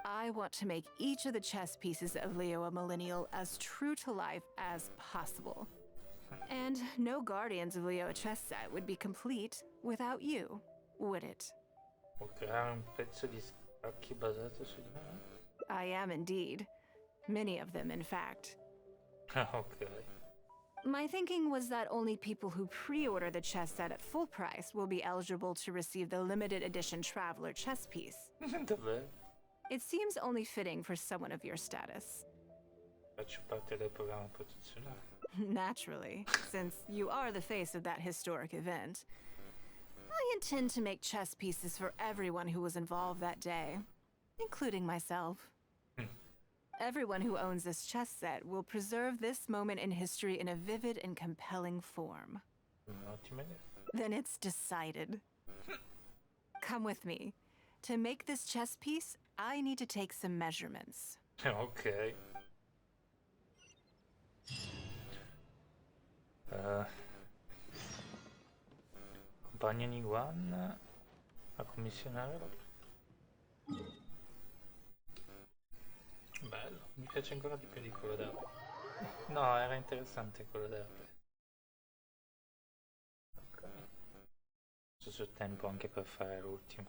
I want to make each of the chess pieces of Liyue Millennial as true to life as possible. And no Guardians of Liyue chess set would be complete without you, would it? I am indeed. Many of them, in fact. Okay. My thinking was that only people who pre-order the chess set at full price will be eligible to receive the limited edition Traveler chess piece. It seems only fitting for someone of your status. Faccio parte del programma promozionale. Naturally, since you are the face of that historic event. I intend to make chess pieces for everyone who was involved that day, including myself. Everyone who owns this chess set will preserve this moment in history in a vivid and compelling form. Then it's decided. Come with me. To make this chess piece, I need to take some measurements. Ok. Compagno Nigguang a commissionare. Bello, mi piace ancora di più di quello della... No, era interessante quello della Play. Ok. Adesso c'è tempo anche per fare l'ultimo.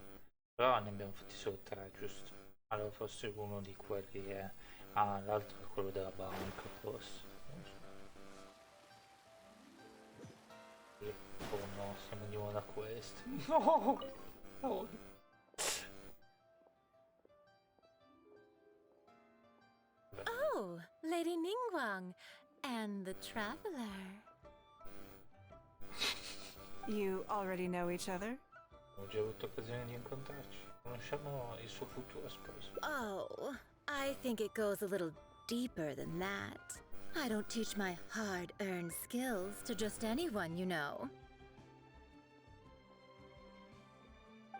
Però ne abbiamo fatti solo 3, giusto? Allora forse uno di quelli è... Ah, l'altro è quello della banca, forse. Non so. Oh no, siamo di nuovo da questo. No! No! Oh, Lady Ningguang and the Traveler. You already know each other? Ho già avuto occasione di incontrarci. Conosciamo il suo futuro sposo. Oh, I think it goes a little deeper than that. I don't teach my hard-earned skills to just anyone, you know.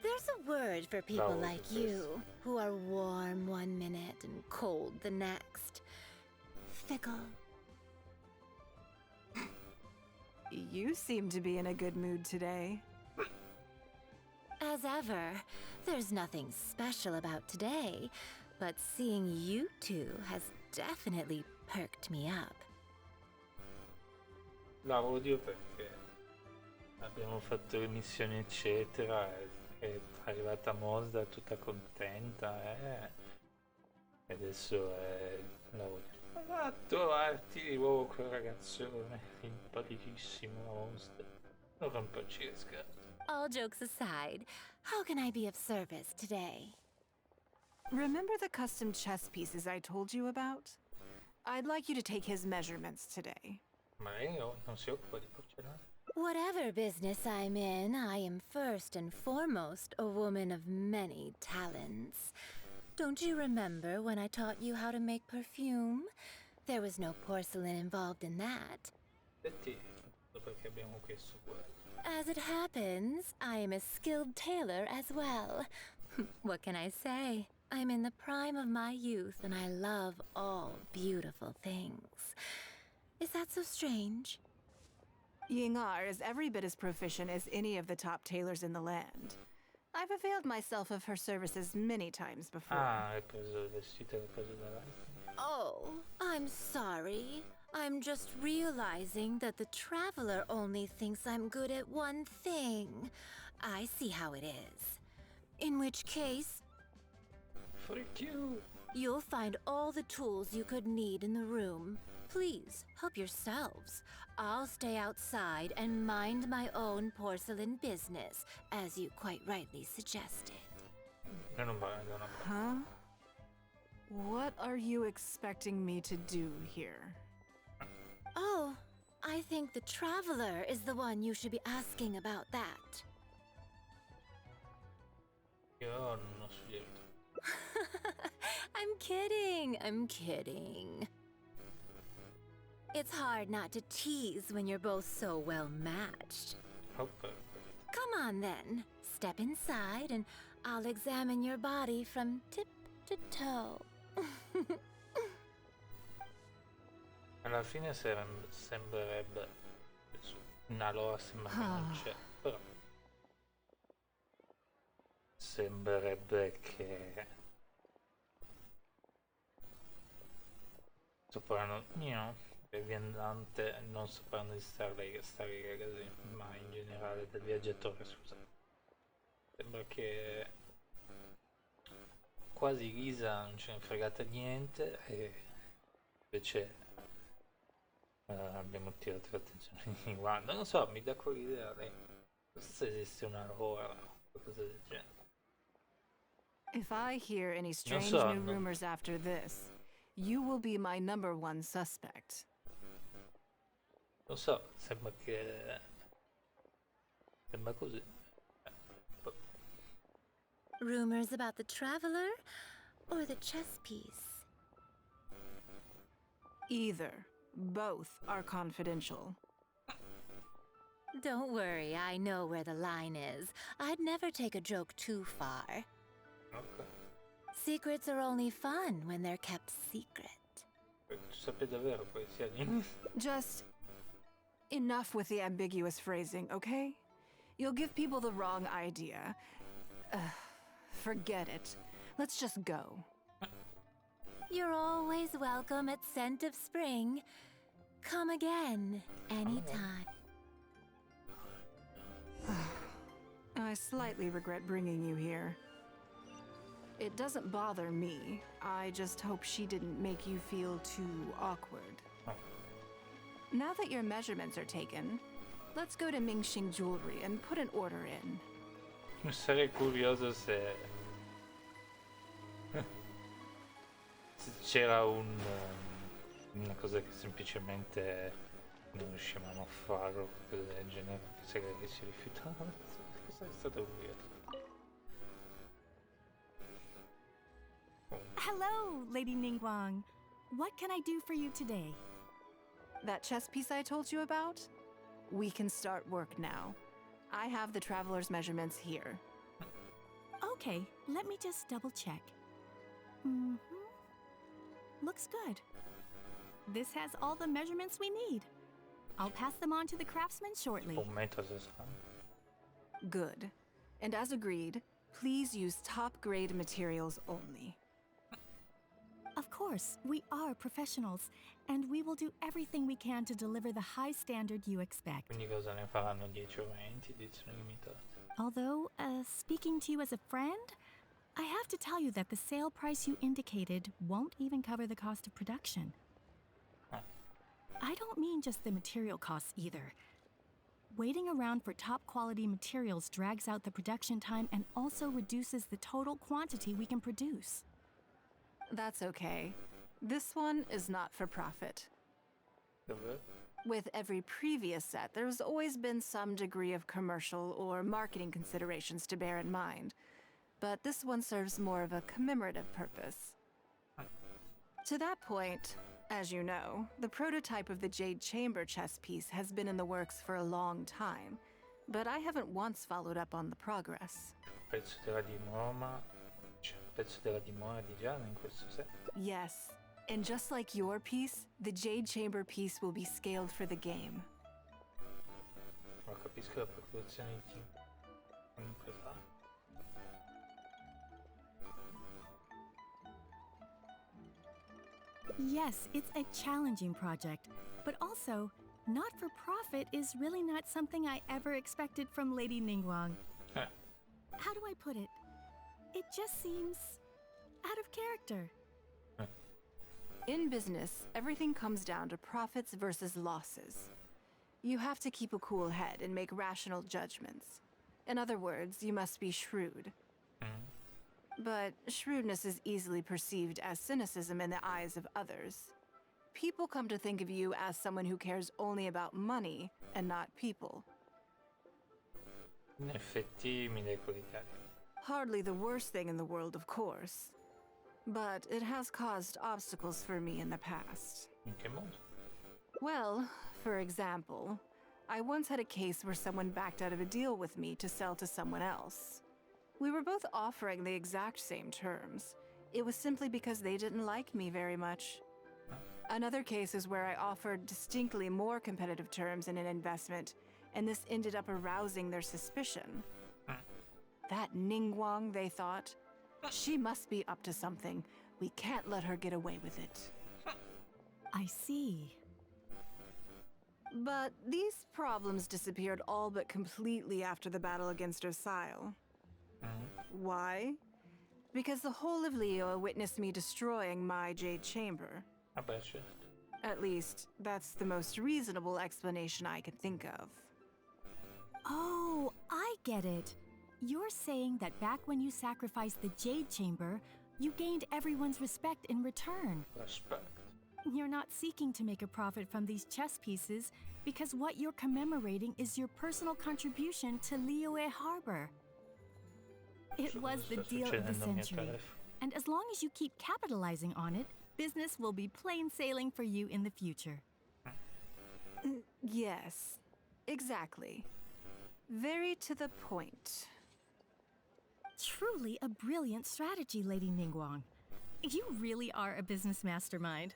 There's a word for people like you, who are warm one minute and cold the next. Fickle. You seem to be in a good mood today. As ever, there's nothing special about today, but seeing you two has definitely perked me up. La odio perché abbiamo fatto le missioni eccetera e è arrivata Mosda tutta contenta e adesso la odio. Ma trovarti di nuovo quel ragazzone simpaticissimo Mosda. Non romperci le scatole. All jokes aside, how can I be of service today? Remember the custom chess pieces I told you about? I'd like you to take his measurements today. Ma lei non si occupa di porcellana? Whatever business I'm in, I am first and foremost a woman of many talents. Don't you remember when I taught you how to make perfume? There was no porcelain involved in that. Perché abbiamo questo qua. As it happens, I am a skilled tailor as well. What can I say? I'm in the prime of my youth and I love all beautiful things. Is that so strange? Yingar is every bit as proficient as any of the top tailors in the land. I've availed myself of her services many times before. Ah, hai preso il vestito e l'hai preso davanti. Oh, I'm sorry. I'm just realizing that the Traveler only thinks I'm good at one thing. I see how it is. In which case, Freak you! you'll find all the tools you could need in the room. Please, help yourselves. I'll stay outside and mind my own porcelain business, as you quite rightly suggested. Io non voglio, non Huh? What are you expecting me to do here? Oh, I think the Traveler is the one you should be asking about that. Io non ho studiato. I'm kidding. It's hard not to tease when you're both so well matched. Oh, perfetto. Come on then, step inside and I'll examine your body from tip to toe. Alla fine sembrerebbe... Una loro sembra che non c'è, però... Sembrerebbe che... Soprano... il viandante non sapranno di stare così, ma in generale del viaggiatore, scusa. Sembra che... Quasi Lisa non ce ne è fregata niente e invece abbiamo tirato l'attenzione di Wanda. Non so, mi dà quell'idea lei. Se esiste una lore o qualcosa del genere. If I hear any strange so, new no. rumors after this, you will be my #1 suspect. Non so, sembra che... Sembra così. Rumors about the Traveler or the chess piece? Either. Both are confidential. Don't worry, I know where the line is. I'd never take a joke too far. Ok. Secrets are only fun when they're kept secret. Tu sapete davvero poi sia di... Just enough with the ambiguous phrasing, okay? You'll give people the wrong idea. Forget it. Let's just go. You're always welcome at Scent of Spring. Come again, anytime. I slightly regret bringing you here. It doesn't bother me. I just hope she didn't make you feel too awkward. Now that your measurements are taken, let's go to Mingxing Jewelry and put an order in. Sarei curioso se c'era una cosa che semplicemente non riuscivamo a farlo, cose del genere, se che si rifiutavano. Questo è stato weird. Hello, Lady Ningguang. What can I do for you today? That chess piece I told you about? We can start work now. I have the traveler's measurements here. Okay, let me just double check. Looks good. This has all the measurements we need. I'll pass them on to the craftsman shortly. Good. And as agreed, please use top-grade materials only. Of course, we are professionals, and we will do everything we can to deliver the high standard you expect. Quindi cosa ne faranno 10 o 20 edizioni limitate? Although, speaking to you as a friend, I have to tell you that the sale price you indicated won't even cover the cost of production. I don't mean just the material costs either. Waiting around for top quality materials drags out the production time and also reduces the total quantity we can produce. That's okay. This one is not for profit. With every previous set, there's always been some degree of commercial or marketing considerations to bear in mind. But this one serves more of a commemorative purpose. To that point, as you know, the prototype of the Jade Chamber chess piece has been in the works for a long time, but I haven't once followed up on the progress. Pezzo della dimora, pezzo della dimora di Gianna in questo set. Yes, and just like your piece, the Jade Chamber piece will be scaled for the game. Ma capisco la preoccupazione di chi comunque fa. Yes, it's a challenging project, but also, not-for-profit is really not something I ever expected from Lady Ningguang. How do I put it? It just seems out of character. In business, everything comes down to profits versus losses. You have to keep a cool head and make rational judgments. In other words, you must be shrewd. But shrewdness is easily perceived as cynicism in the eyes of others. People come to think of you as someone who cares only about money and not people. In effetti mi dai qualità. Hardly the worst thing in the world, of course. But it has caused obstacles for me in the past. In che modo? Well, for example, I once had a case where someone backed out of a deal with me to sell to someone else. We were both offering the exact same terms. It was simply because they didn't like me very much. Another case is where I offered distinctly more competitive terms in an investment, and this ended up arousing their suspicion. That Ningguang, they thought. She must be up to something. We can't let her get away with it. I see. But these problems disappeared all but completely after the battle against Osile. Why? Because the whole of Leo witnessed me destroying my Jade Chamber. At least, that's the most reasonable explanation I can think of. Oh, I get it. You're saying that back when you sacrificed the Jade Chamber, you gained everyone's respect in return. You're not seeking to make a profit from these chess pieces because what you're commemorating is your personal contribution to Liyue Harbor. It was the deal of the century, and as long as you keep capitalizing on it, business will be plain sailing for you in the future. Yes, exactly. Very to the point. Truly a brilliant strategy, Lady Ningguang. You really are a business mastermind.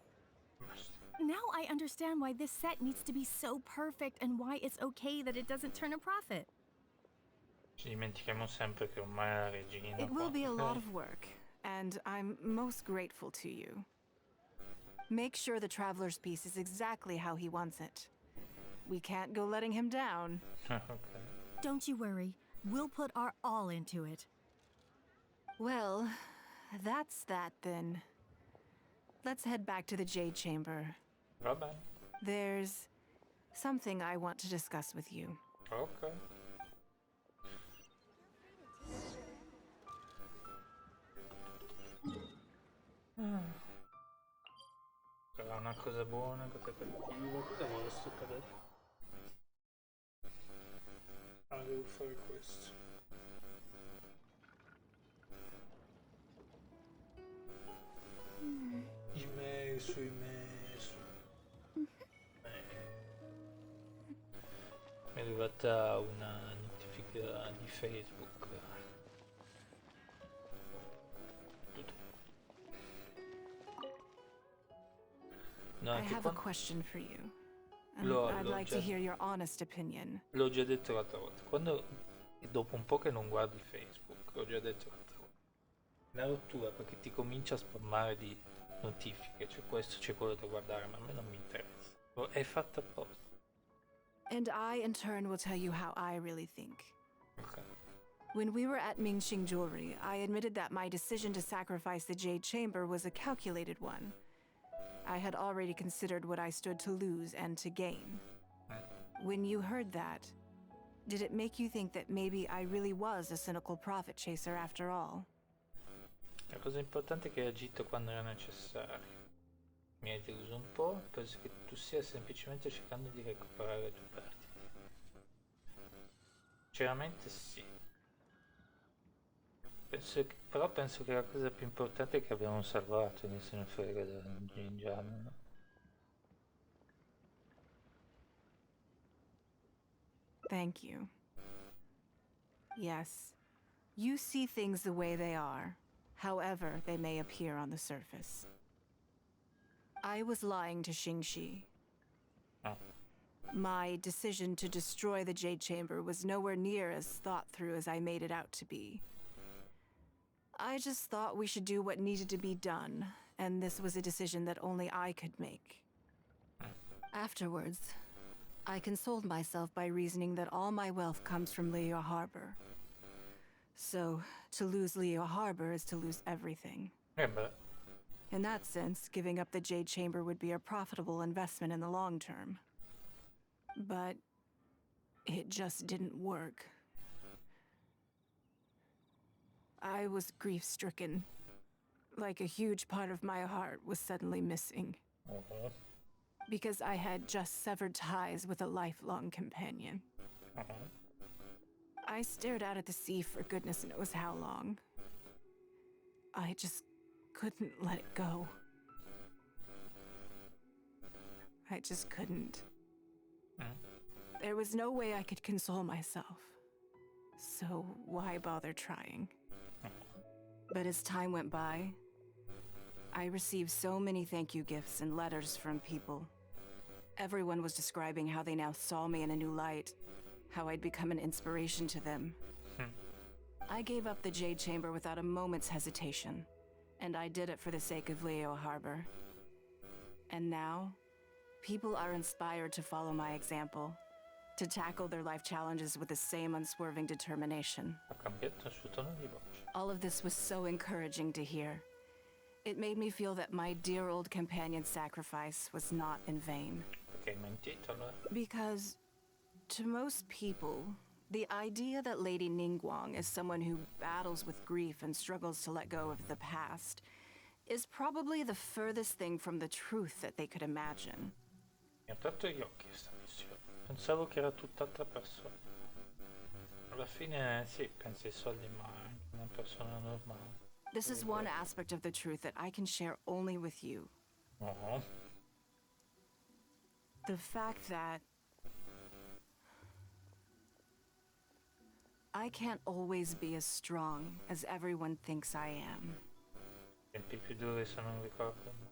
Now I understand why this set needs to be so perfect and why it's okay that it doesn't turn a profit. Ci dimentichiamo sempre che ormai la regina. It will be a lot of work, and I'm most grateful to you. Make sure the Traveler's piece is exactly how he wants it. We can't go letting him down. Okay. Don't you worry. We'll put our all into it. Well, that's that then. Let's head back to the Jade Chamber. Vabbè. There's something I want to discuss with you. Ok. Sarà una cosa buona, cosa cattiva, cosa vuole sto cadere? Ah, devo fare questo. Email su email su. Mi è arrivata una notifica di Facebook. No, I anche have a quando... question for you. And L'ho I'd like to già... hear your honest opinion. L'ho già detto l'altra volta. Quando dopo un po' che non guardi Facebook, l'ho già detto l'altra volta. La rottura perché ti comincia a spammare di notifiche, c'è questo, c'è quello da guardare, ma a me non mi interessa. È fatta apposta. And I, in turn, will tell you how I really think. Ok. When we were at Mingxing Jewelry, I admitted that my decision to sacrifice the Jade Chamber was a calculated one. I had already considered what I stood to lose and to gain. When you heard that, did it make you think that maybe I really was a cynical profit chaser after all? La cosa importante è che hai agito quando era necessario. Mi hai deluso un po', penso che tu stia semplicemente cercando di recuperare le tue perdite. Sinceramente sì. Però penso che la cosa più importante è che abbiamo salvato, non se ne frega del Gingiamo, no? Thank you. Yes, you see things the way they are, however they may appear on the surface. I was lying to Xingxi. Oh. My decision to destroy the Jade Chamber was nowhere near as thought through as I made it out to be. I just thought we should do what needed to be done, and this was a decision that only I could make. Afterwards, I consoled myself by reasoning that all my wealth comes from Leo Harbor. So, to lose Leo Harbor is to lose everything. Yeah, but... In that sense, giving up the Jade Chamber would be a profitable investment in the long term. But it just didn't work. I was grief-stricken. Like a huge part of my heart was suddenly missing. Because I had just severed ties with a lifelong companion. I stared out at the sea for goodness knows how long. I just couldn't let it go. I just couldn't. There was no way I could console myself. So why bother trying? But as time went by, I received so many thank you gifts and letters from people. Everyone was describing how they now saw me in a new light, how I'd become an inspiration to them. I gave up the Jade Chamber without a moment's hesitation, and I did it for the sake of Leo Harbor. And now, people are inspired to follow my example, to tackle their life challenges with the same unswerving determination. All of this was so encouraging to hear. It made me feel that my dear old companion's sacrifice was not in vain. Because, to most people, the idea that Lady Nigguang is someone who battles with grief and struggles to let go of the past is probably the furthest thing from the truth that they could imagine. Mi ha aperto gli occhi questa missione. Pensavo che era tutt'altra persona. Alla fine sì, pensa ai soldi, ma è anche una persona normale. This is one aspect of the truth that I can share only with you. The fact that I can't always be as strong as everyone thinks I am. Tempi più duri se non ricordo, ma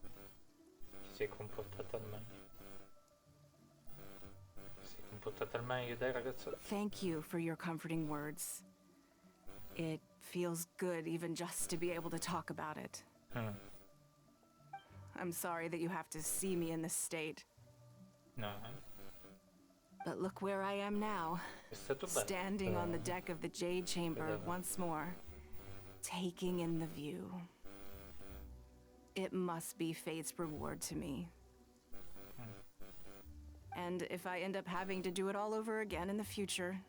ti sei comportata al meglio. Dai, ragazzo. Thank you for your comforting words. It feels good even just to be able to talk about it. I'm sorry that you have to see me in this state. No. But look where I am now, È stato bello. standing on the deck of the Jade Chamber once more, taking in the view. It must be fate's reward to me. And if I end up having to do it all over again in the future,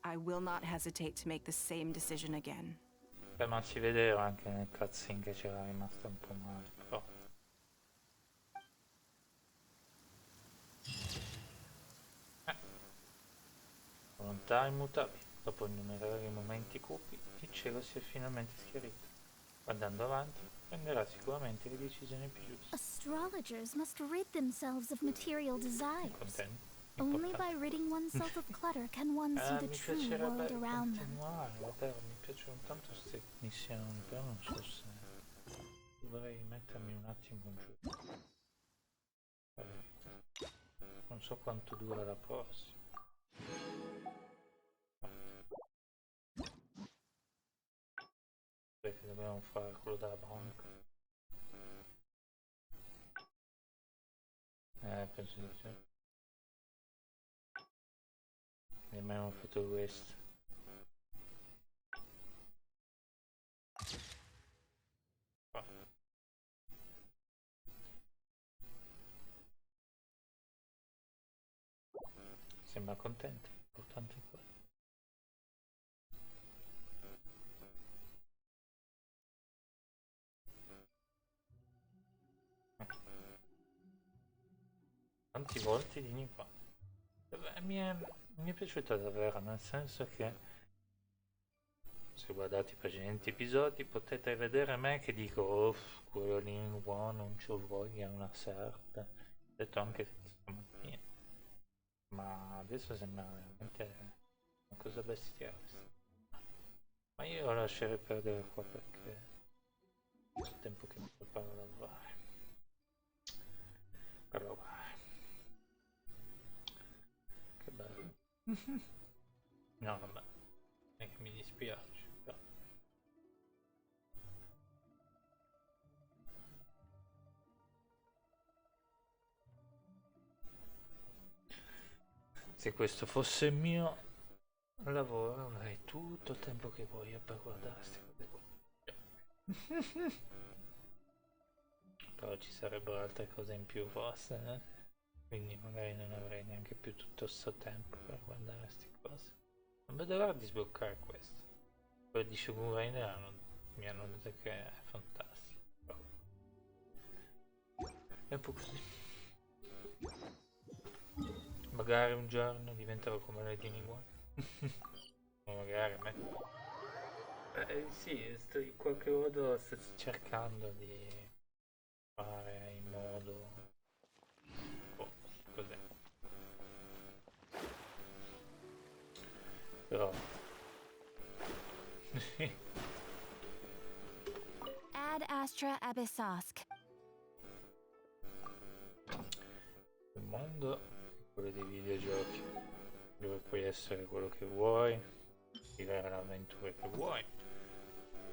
I will not hesitate to make the same decision again. Beh, ma si vedeva anche nel cutscene che c'era rimasta un po' male, però. Volontà immutabile. Dopo innumerevoli momenti cupi, il cielo si è finalmente schiarito. Guardando avanti, prenderà sicuramente le decisioni più giuste. Astrologers must rid themselves of material desires. Contento? Only by ridding oneself of clutter can one see the Mi true piacerebbe world around them. continuare, davvero, mi piacciono tanto queste missioni, però non so se dovrei mettermi un attimo giù. Non so quanto dura la prossima. Perché dobbiamo fare quello della banca. Penso di sì. E abbiamo fatto questo. Sembra contento, importante è quello. Tanti volti di Nippon. Mi è piaciuta davvero, nel senso che se guardate i precedenti episodi potete vedere me che dico oh, quello lì non c'ho voglia, una serpe. Ho detto anche stamattina. Ma adesso sembra veramente una cosa bestiale. Ma io lo lascerei perdere qua perché c'è tempo che mi preparo a lavorare. Per lavorare. Che bello. No, vabbè. È che mi dispiace. Però. Se questo fosse il mio lavoro avrei tutto il tempo che voglio per guardare queste cose qua. Però ci sarebbero altre cose in più forse, quindi magari non avrei neanche più tutto sto tempo per guardare queste cose. Non vedo l'ora di sbloccare questo. Quello di Shogun mi hanno detto che è fantastico. È un po' così. Magari un giorno diventerò come Lady Nigguang. O magari me. Sì, in qualche modo sto cercando di fare in modo. Oh, cos'è? Però. Ad Astra Abyssosk. Il mondo è quello dei videogiochi, dove puoi essere quello che vuoi, vivere le avventure che vuoi,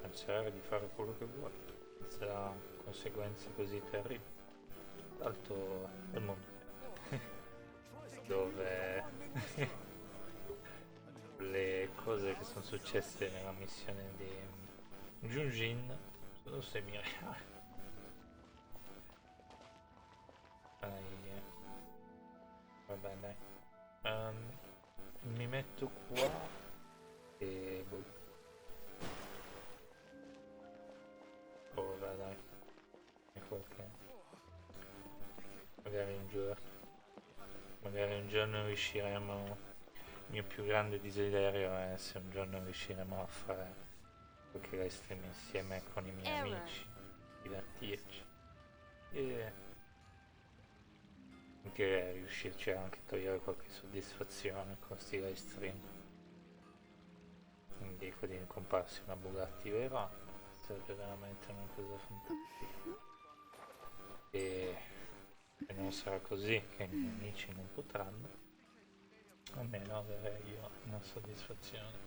pensare di fare quello che vuoi, senza conseguenze così terribili. Tra l'altro è il mondo dove le cose che sono successe nella missione di Genshin sono semi-reali. Vabbè dai, mi metto qua e boh. Oh vabbè dai, è qualche magari un giorno riusciremo, il mio più grande desiderio è se un giorno riusciremo a fare qualche live stream insieme con i miei amici, divertirci e anche riuscirci a anche togliere qualche soddisfazione con questi live stream. Non dico di comparsi una Bugatti vera, sarebbe veramente una cosa fantastica. E se non sarà così, che i miei amici non potranno, almeno avrei io una soddisfazione.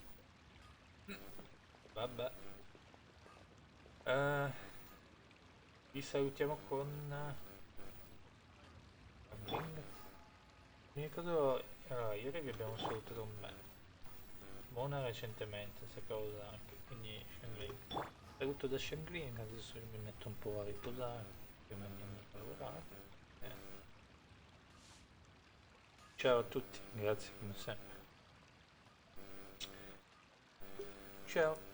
Vabbè. Vi salutiamo con mi ricordo, allora, ieri vi abbiamo salutato un me, Mona recentemente, se cosa anche, quindi Shangling. Saluto da Shangling, adesso mi metto un po' a riposare prima di andare a lavorare. Ciao a tutti, grazie come sempre. Ciao.